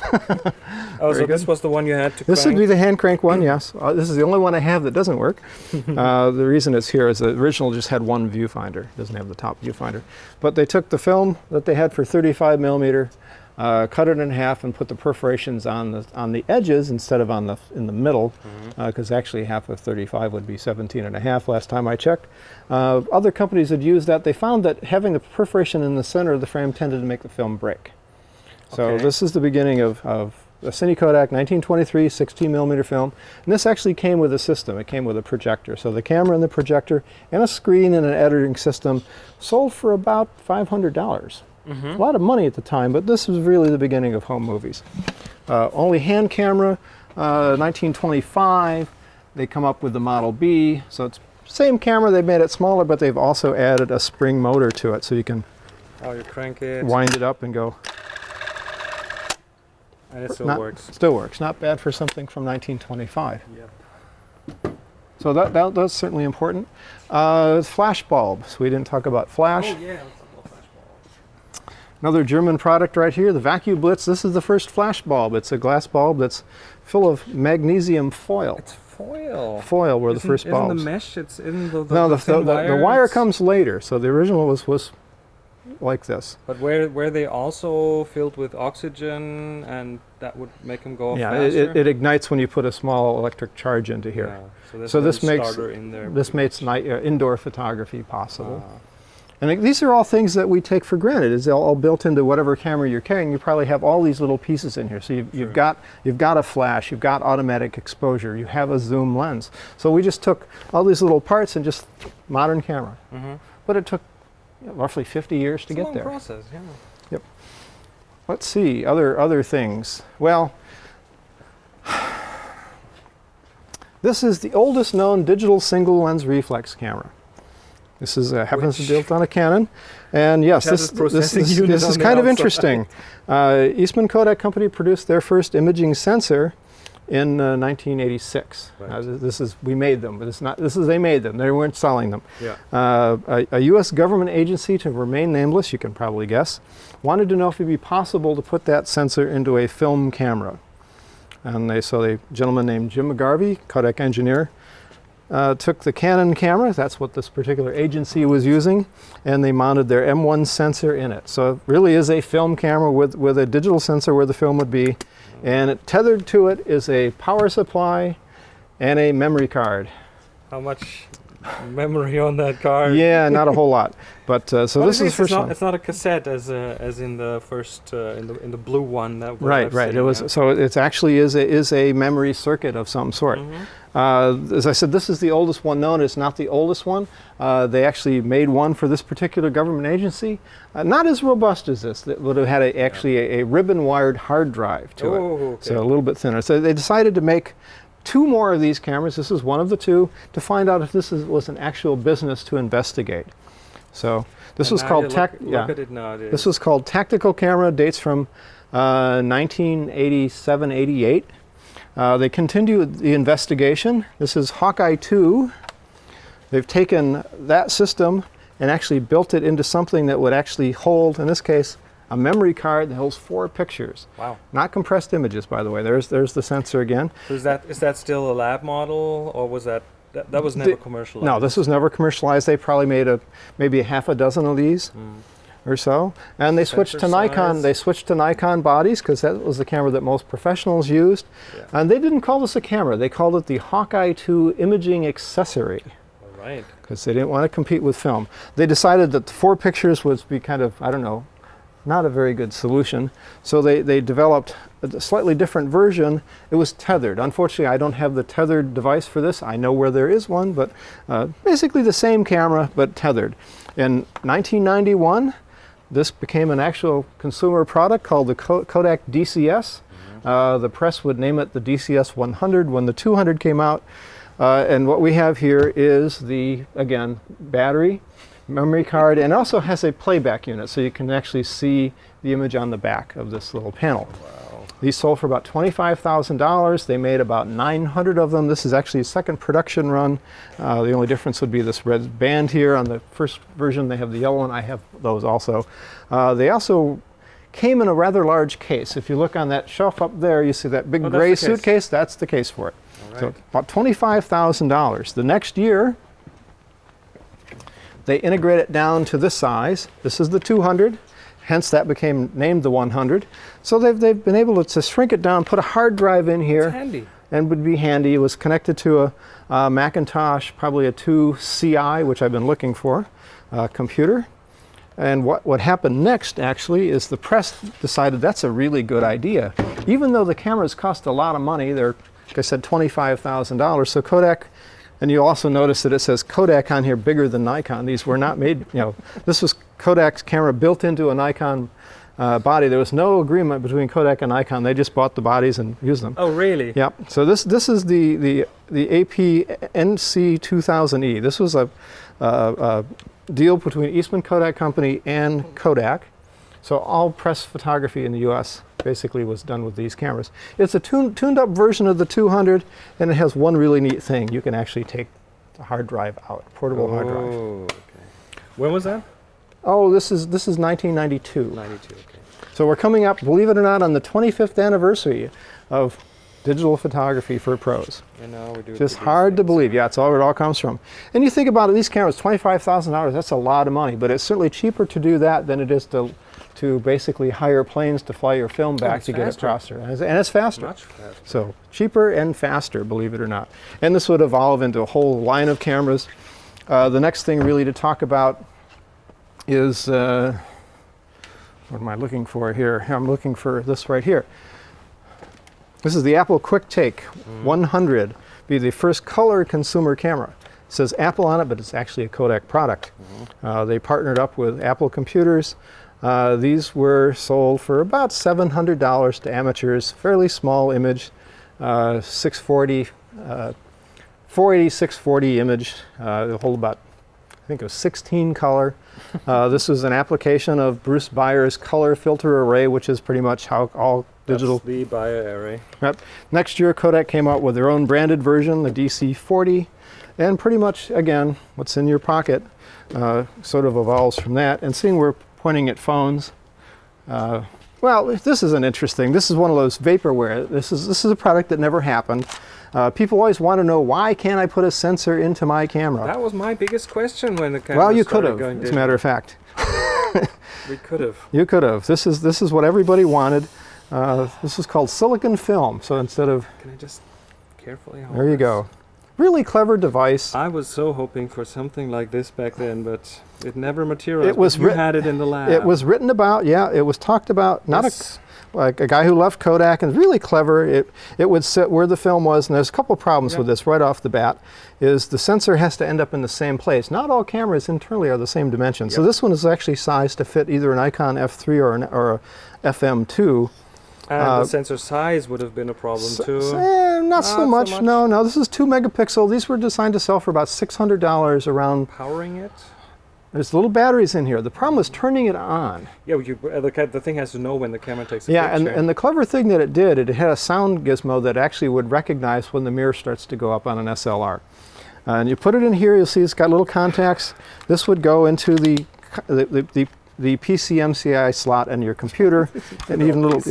Oh, so this was the one you had to This crank? would be the hand crank one, yes. This is the only one I have that doesn't work. The reason it's here is the original just had one viewfinder. It doesn't have the top viewfinder. But they took the film that they had for 35 millimeter, cut it in half and put the perforations on the edges instead of in the middle, because actually half of 35 would be 17.5 last time I checked. Other companies had used that. They found that having the perforation in the center of the frame tended to make the film break. So this is the beginning of the Cine Kodak 1923 16 millimeter film. And this actually came with a system. It came with a projector. So the camera and the projector and a screen and an editing system sold for about $500. A lot of money at the time, but this was really the beginning of home movies. Only hand camera, 1925, they come up with the Model B. So it's same camera, they've made it smaller, but they've also added a spring motor to it, so you can you crank it, wind it up and go. And it still works. Still works. Not bad for something from 1925. Yep. So that's certainly important. Flash bulbs. We didn't talk about flash. Oh yeah. Another German product right here, the Vacuum Blitz. This is the first flash bulb. It's a glass bulb that's full of magnesium foil. It's foil. Foil were the first bulbs. Isn't the mesh? It's in the No, the wire It's- comes later. So the original was like this. But were they also filled with oxygen, and that would make them go Yeah, faster? it ignites when you put a small electric charge into here. Yeah, So this makes starter in there. this makes indoor photography possible. And these are all things that we take for granted. Is all built into whatever camera you're carrying. You probably have all these little pieces in here. So you've got a flash, you've got automatic exposure, you have a zoom lens. So we just took all these little parts and just modern camera. But it took roughly 50 years to get there. It's a long process, yeah. Yep. Let's see other things. Well, this is the oldest known digital single lens reflex camera. This is happens to be built on a Canon, and yes, this is kind of interesting. Eastman Kodak Company produced their first imaging sensor in 1986. Right. We made them, but it's not. They made them. They weren't selling them. Yeah. A U.S. government agency, to remain nameless, you can probably guess, wanted to know if it'd be possible to put that sensor into a film camera, and a gentleman named Jim McGarvey, Kodak engineer, took the Canon camera, that's what this particular agency was using, and they mounted their M1 sensor in it. So it really is a film camera with a digital sensor where the film would be, and tethered to it is a power supply and a memory card. How much memory on that card. Yeah, not a whole lot. But so But this is the first not, one. it's not a cassette as in the first in the blue one. That Right, I've right. seen, It was yeah. so it's actually is a memory circuit of some sort. As I said, this is the oldest one known. It's not the oldest one. They actually made one for this particular government agency, not as robust as this. That would have had actually a ribbon-wired hard drive to it, Okay. so a little bit thinner. So they decided to make 2 more of these cameras. This is one of the 2 to find out if this was an actual business to investigate. So this was called Look at it nowadays. This was called Tactical Camera. Dates from 1987-88. They continued the investigation. This is Hawkeye 2. They've taken that system and actually built it into something that would actually hold, in this case, a memory card that holds 4 pictures. Wow. Not compressed images, by the way. There's the sensor again. So is that still a lab model, or was that was never commercialized? No, this was never commercialized. They probably made maybe a half a dozen of these. Or so, and they switched to Sensor Nikon. size. They switched to Nikon bodies because that was the camera that most professionals used. Yeah. And they didn't call this a camera. They called it the Hawkeye 2 imaging accessory All right. because they didn't want to compete with film. They decided that the 4 pictures would be kind of, I don't know, not a very good solution. So they developed a slightly different version. It was tethered. Unfortunately, I don't have the tethered device for this. I know where there is one, but basically the same camera but tethered. In 1991. This became an actual consumer product called the Kodak DCS. The press would name it the DCS 100 when the 200 came out. And what we have here is the, again, battery, memory card, and also has a playback unit, so you can actually see the image on the back of this little panel. Wow. These sold for about $25,000. They made about 900 of them. This is actually a second production run. The only difference would be this red band here. On the first version, they have the yellow one. I have those also. They also came in a rather large case. If you look on that shelf up there, you see that big Oh, gray that's the case. suitcase. That's the case for it. All right. So about $25,000. The next year, they integrate it down to this size. This is the 200. Hence, that became named the 100. So they've been able to shrink it down, put a hard drive in here, It's handy. and would be handy. It was connected to a Macintosh, probably a 2 CI, which I've been looking for, computer. And what happened next, actually, is the press decided that's a really good idea. Even though the cameras cost a lot of money, they're, like I said, $25,000. So Kodak, and you'll also notice that it says Kodak on here bigger than Nikon. These were not made, this was Kodak's camera built into a Nikon body. There was no agreement between Kodak and Nikon. They just bought the bodies and used them. Oh, really? Yep. So this is the AP NC 2000E. This was a deal between Eastman Kodak Company and Kodak. So all press photography in the U.S. basically was done with these cameras. It's a tuned up version of the 200, and it has one really neat thing. You can actually take the hard drive out, portable hard drive. Oh, okay. When was that? Oh, this is 1992. 92. Okay. So we're coming up, believe it or not, on the 25th anniversary of digital photography for pros. And now we do it Just with these hard to things. believe. Yeah, it's all where it all comes from. And you think about it, these cameras, $25,000, that's a lot of money, but it's certainly cheaper to do that than it is to basically hire planes to fly your film back it's to get it faster. across there. And it's faster. Much faster. So cheaper and faster, believe it or not. And this would evolve into a whole line of cameras. The next thing really to talk about is, what am I looking for here? I'm looking for this right here. This is the Apple Quick Take 100, be the first color consumer camera. It says Apple on it, but it's actually a Kodak product. They partnered up with Apple Computers. These were sold for about $700 to amateurs, fairly small image, 640, 480, 640 image. It'll hold about, I think it was 16 color. This was an application of Bruce Bayer's color filter array, which is pretty much how all digital. That's the bio array. Yep. Next year, Kodak came out with their own branded version, the DC-40, and pretty much, again, what's in your pocket sort of evolves from that. And seeing we're pointing at phones, well, this is an interesting. This is one of those vaporware. This is a product that never happened. People always want to know, why can't I put a sensor into my camera? That was my biggest question when the camera Well, you could started have, going as a digital. matter of fact. We could have. You could have. This is what everybody wanted. This is called silicon film. So instead of, Can I just carefully hold there you this? go. really clever device. I was so hoping for something like this back then, but it never materialized. It was you had it in the lab. It was written about, yeah, it was talked about, not Yes. like a guy who left Kodak, and really clever. It would sit where the film was, and there's a couple of problems with this right off the bat, is the sensor has to end up in the same place. Not all cameras internally are the same dimension. So this one is actually sized to fit either an Icon F3 or a FM2. And the sensor size would have been a problem too. Not so much. No, this is 2 megapixel. These were designed to sell for about $600 around. Powering it? There's little batteries in here. The problem is turning it on. Yeah, the thing has to know when the camera takes a Yeah, picture. and the clever thing that it did, it had a sound gizmo that actually would recognize when the mirror starts to go up on an SLR. And you put it in here, you'll see it's got little contacts. This would go into the PCMCI slot in your computer, and even little,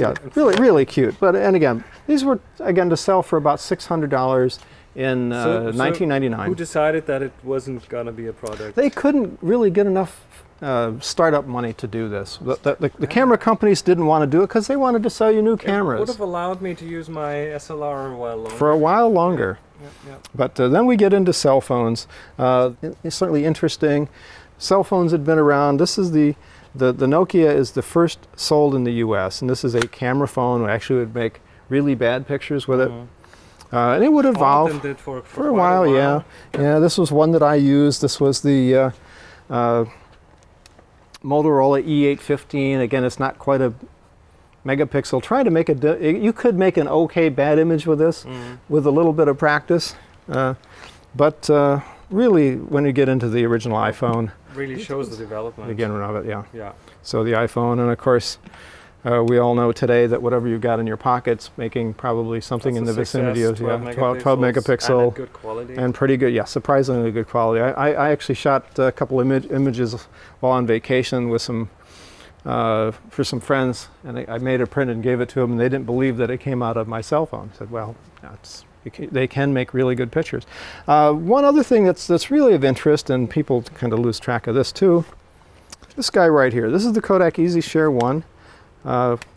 really cute. But and again, these were to sell for about $600 in 1999. Who decided that it wasn't gonna be a product? They couldn't really get enough startup money to do this. The camera companies didn't want to do it because they wanted to sell you new cameras. It would have allowed me to use my SLR a while longer. For a while longer. Yeah. But then we get into cell phones. It's certainly interesting. Cell phones had been around. This is the Nokia is the first sold in the U.S. and this is a camera phone. We actually would make really bad pictures with it. And it would evolve All of them did for a while. Yeah. This was one that I used. This was the Motorola E815. Again, it's not quite a megapixel. Trying to make you could make an okay bad image with this with a little bit of practice. But really, when you get into the original iPhone, really shows the development. Again, of it, Yeah. So the iPhone, and of course, we all know today that whatever you've got in your pockets, making probably something That's in the vicinity of 12 megapixels, megapixel, and good quality. and pretty good, surprisingly good quality. I actually shot a couple images while on vacation with for some friends, and I made a print and gave it to them, and they didn't believe that it came out of my cell phone. I said, well, they can make really good pictures. One other thing that's really of interest, and people kind of lose track of this too, this guy right here. This is the Kodak EasyShare 1.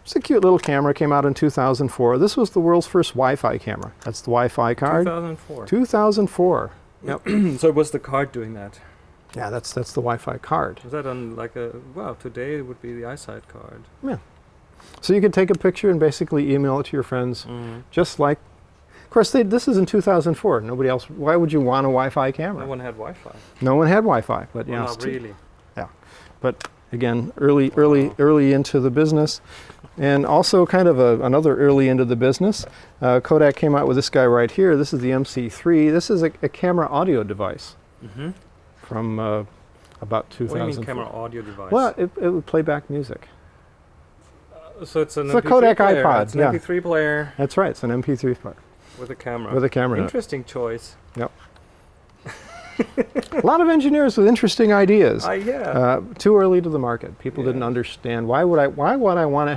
It's a cute little camera, came out in 2004. This was the world's first Wi-Fi camera. That's the Wi-Fi card. 2004. 2004. Yep. So it was the card doing that? Yeah, that's the Wi-Fi card. Was that on like today it would be the iSight card. Yeah. So you could take a picture and basically email it to your friends, just like, of course, this is in 2004. Nobody else, why would you want a Wi-Fi camera? No one had Wi-Fi. No one had Wi-Fi, but Well, not really. Yeah, but again, early into the business, and also kind of another early into the business. Kodak came out with this guy right here. This is the MC3. This is a camera audio device from about 2000. What do you mean camera audio device? Well, it would play back music. So it's an a MP3 Kodak player. iPod. It's an MP3 player That's right. It's an MP3 player with a camera. with a camera. Interesting choice. Yep. A lot of engineers with interesting ideas. Yeah. Too early to the market. People didn't understand why would I want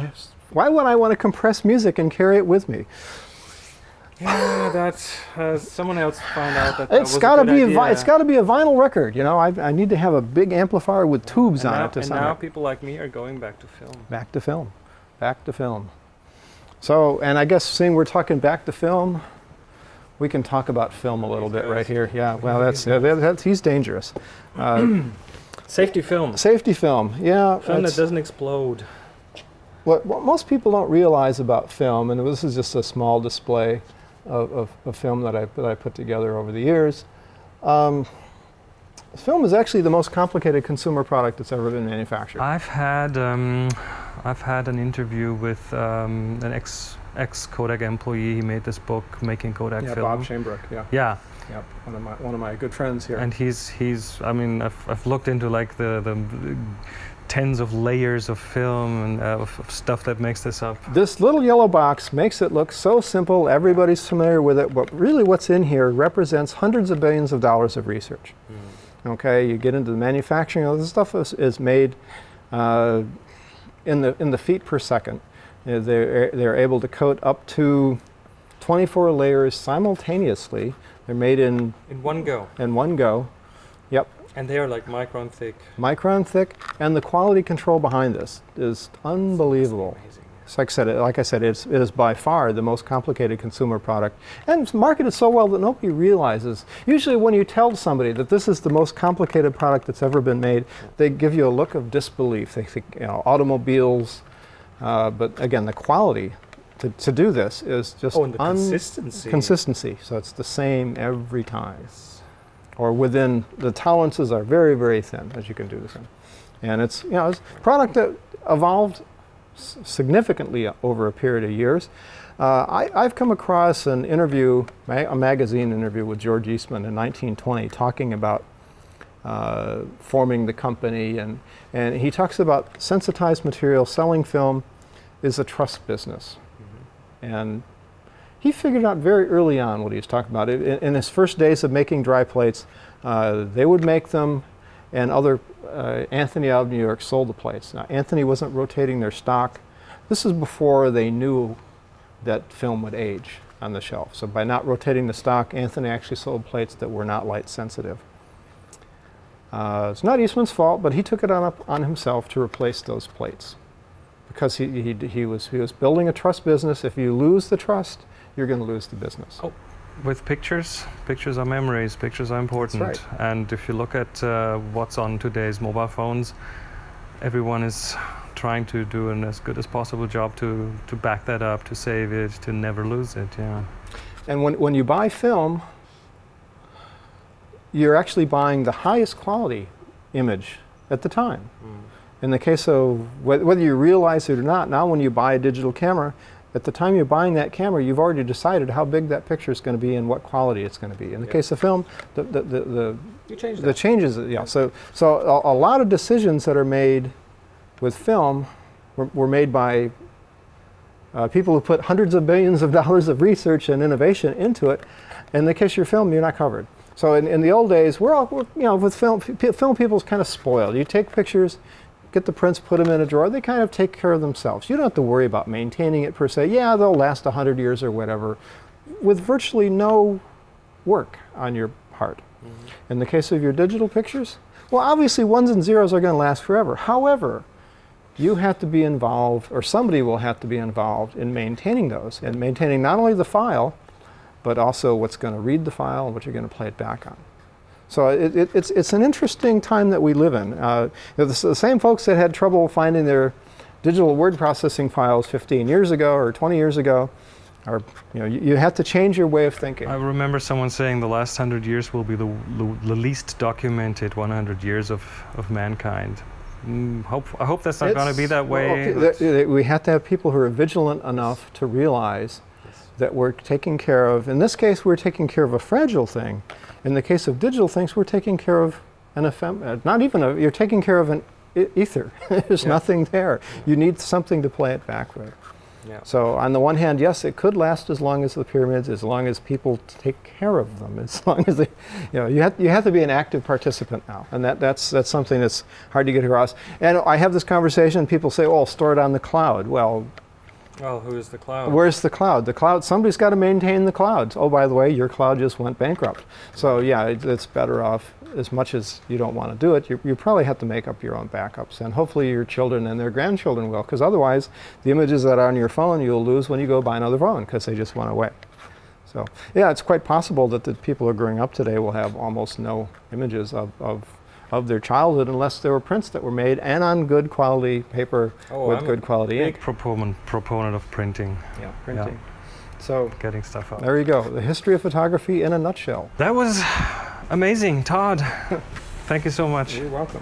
to compress music and carry it with me? Yeah, that someone else found out that It's got to be it's got to be a vinyl record. You know, I need to have a big amplifier with tubes on it to sound. And now people like me are going back to film. Back to film. Back to film. So, and I guess seeing we're talking back to film, we can talk about film a little bit right here. Yeah, well, that's he's dangerous. Safety film. Safety film, yeah. Film that doesn't explode. What most people don't realize about film, and this is just a small display of film that I put together over the years. Film is actually the most complicated consumer product that's ever been manufactured. I've had an interview with an ex Kodak employee. He made this book, Making Kodak Film. Bob Shamebrook. Yeah. Yeah. Yep. One of my good friends here. And he's. I mean, I've looked into like the tens of layers of film and of stuff that makes this up. This little yellow box makes it look so simple. Everybody's familiar with it. But really, what's in here represents hundreds of billions of dollars of research. Okay, you get into the manufacturing. All this stuff is made in the feet per second. They're able to coat up to 24 layers simultaneously. They're made in one go. In one go. Yep. And they are like micron thick. Micron thick, and the quality control behind this is unbelievable. So like I said, it is by far the most complicated consumer product, and it's marketed so well that nobody realizes. Usually when you tell somebody that this is the most complicated product that's ever been made, they give you a look of disbelief. They think, automobiles, but again, the quality to do this is just and the consistency. Consistency. So it's the same every time. Or within, the tolerances are very, very thin as you can do this in. And it's, it's a product that evolved significantly over a period of years. I've come across an interview, a magazine interview with George Eastman in 1920 talking about forming the company, and he talks about sensitized material, selling film is a trust business. And he figured out very early on what he was talking about. In his first days of making dry plates, they would make them, and Anthony out of New York sold the plates. Now, Anthony wasn't rotating their stock. This is before they knew that film would age on the shelf. So by not rotating the stock, Anthony actually sold plates that were not light sensitive. It's not Eastman's fault, but he took it on himself to replace those plates, because he was building a trust business. If you lose the trust, you're going to lose the business. Oh, with pictures are memories. Pictures are important. That's right. And if you look at what's on today's mobile phones, everyone is trying to do an as good as possible job to back that up, to save it, to never lose it. Yeah. And when you buy film, you're actually buying the highest quality image at the time. In the case of whether you realize it or not, now when you buy a digital camera, at the time you're buying that camera, you've already decided how big that picture is going to be and what quality it's going to be. In the case of film, the changes. Yeah. So a lot of decisions that are made with film were made by people who put hundreds of billions of dollars of research and innovation into it. In the case of your film, you're not covered. So in the old days, with film people's kind of spoiled. You take pictures, get the prints, put them in a drawer, they kind of take care of themselves. You don't have to worry about maintaining it per se. Yeah, they'll last 100 years or whatever, with virtually no work on your part. In the case of your digital pictures, well, obviously ones and zeros are going to last forever. However, you have to be involved, or somebody will have to be involved in maintaining those, and maintaining not only the file, but also what's going to read the file and what you're going to play it back on. So it's an interesting time that we live in. The same folks that had trouble finding their digital word processing files 15 years ago or 20 years ago, you have to change your way of thinking. I remember someone saying the last 100 years will be the least documented 100 years of mankind. I hope that's not going to be that way. Well, okay, we have to have people who are vigilant enough to realize that we're taking care of, in this case, we're taking care of a fragile thing. In the case of digital things, we're taking care of you're taking care of an ether. There's nothing there. You need something to play it back with. Yeah. So on the one hand, yes, it could last as long as the pyramids, as long as people take care of them, as long as you have to be an active participant now, and that's something that's hard to get across. And I have this conversation, people say, "Oh, store it on the cloud." Well, who is the cloud? Where's the cloud? The cloud, somebody's got to maintain the clouds. Oh, by the way, your cloud just went bankrupt. So yeah, it's better off, as much as you don't want to do it, you probably have to make up your own backups. And hopefully your children and their grandchildren will, because otherwise the images that are on your phone you'll lose when you go buy another phone, because they just went away. So yeah, it's quite possible that the people who are growing up today will have almost no images of their childhood, unless there were prints that were made and on good quality paper with good quality ink. Big proponent of printing. Yeah, printing. Yeah. So getting stuff out. There you go. The history of photography in a nutshell. That was amazing, Todd. Thank you so much. You're welcome.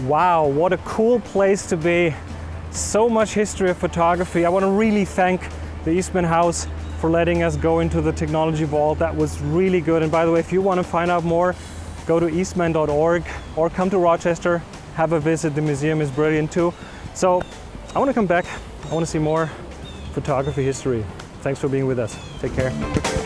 Wow, what a cool place to be. So much history of photography. I want to really thank the Eastman House for letting us go into the technology vault. That was really good. And by the way, if you want to find out more, go to eastman.org or come to Rochester, have a visit. The museum is brilliant too. So I want to come back. I want to see more photography history. Thanks for being with us. Take care.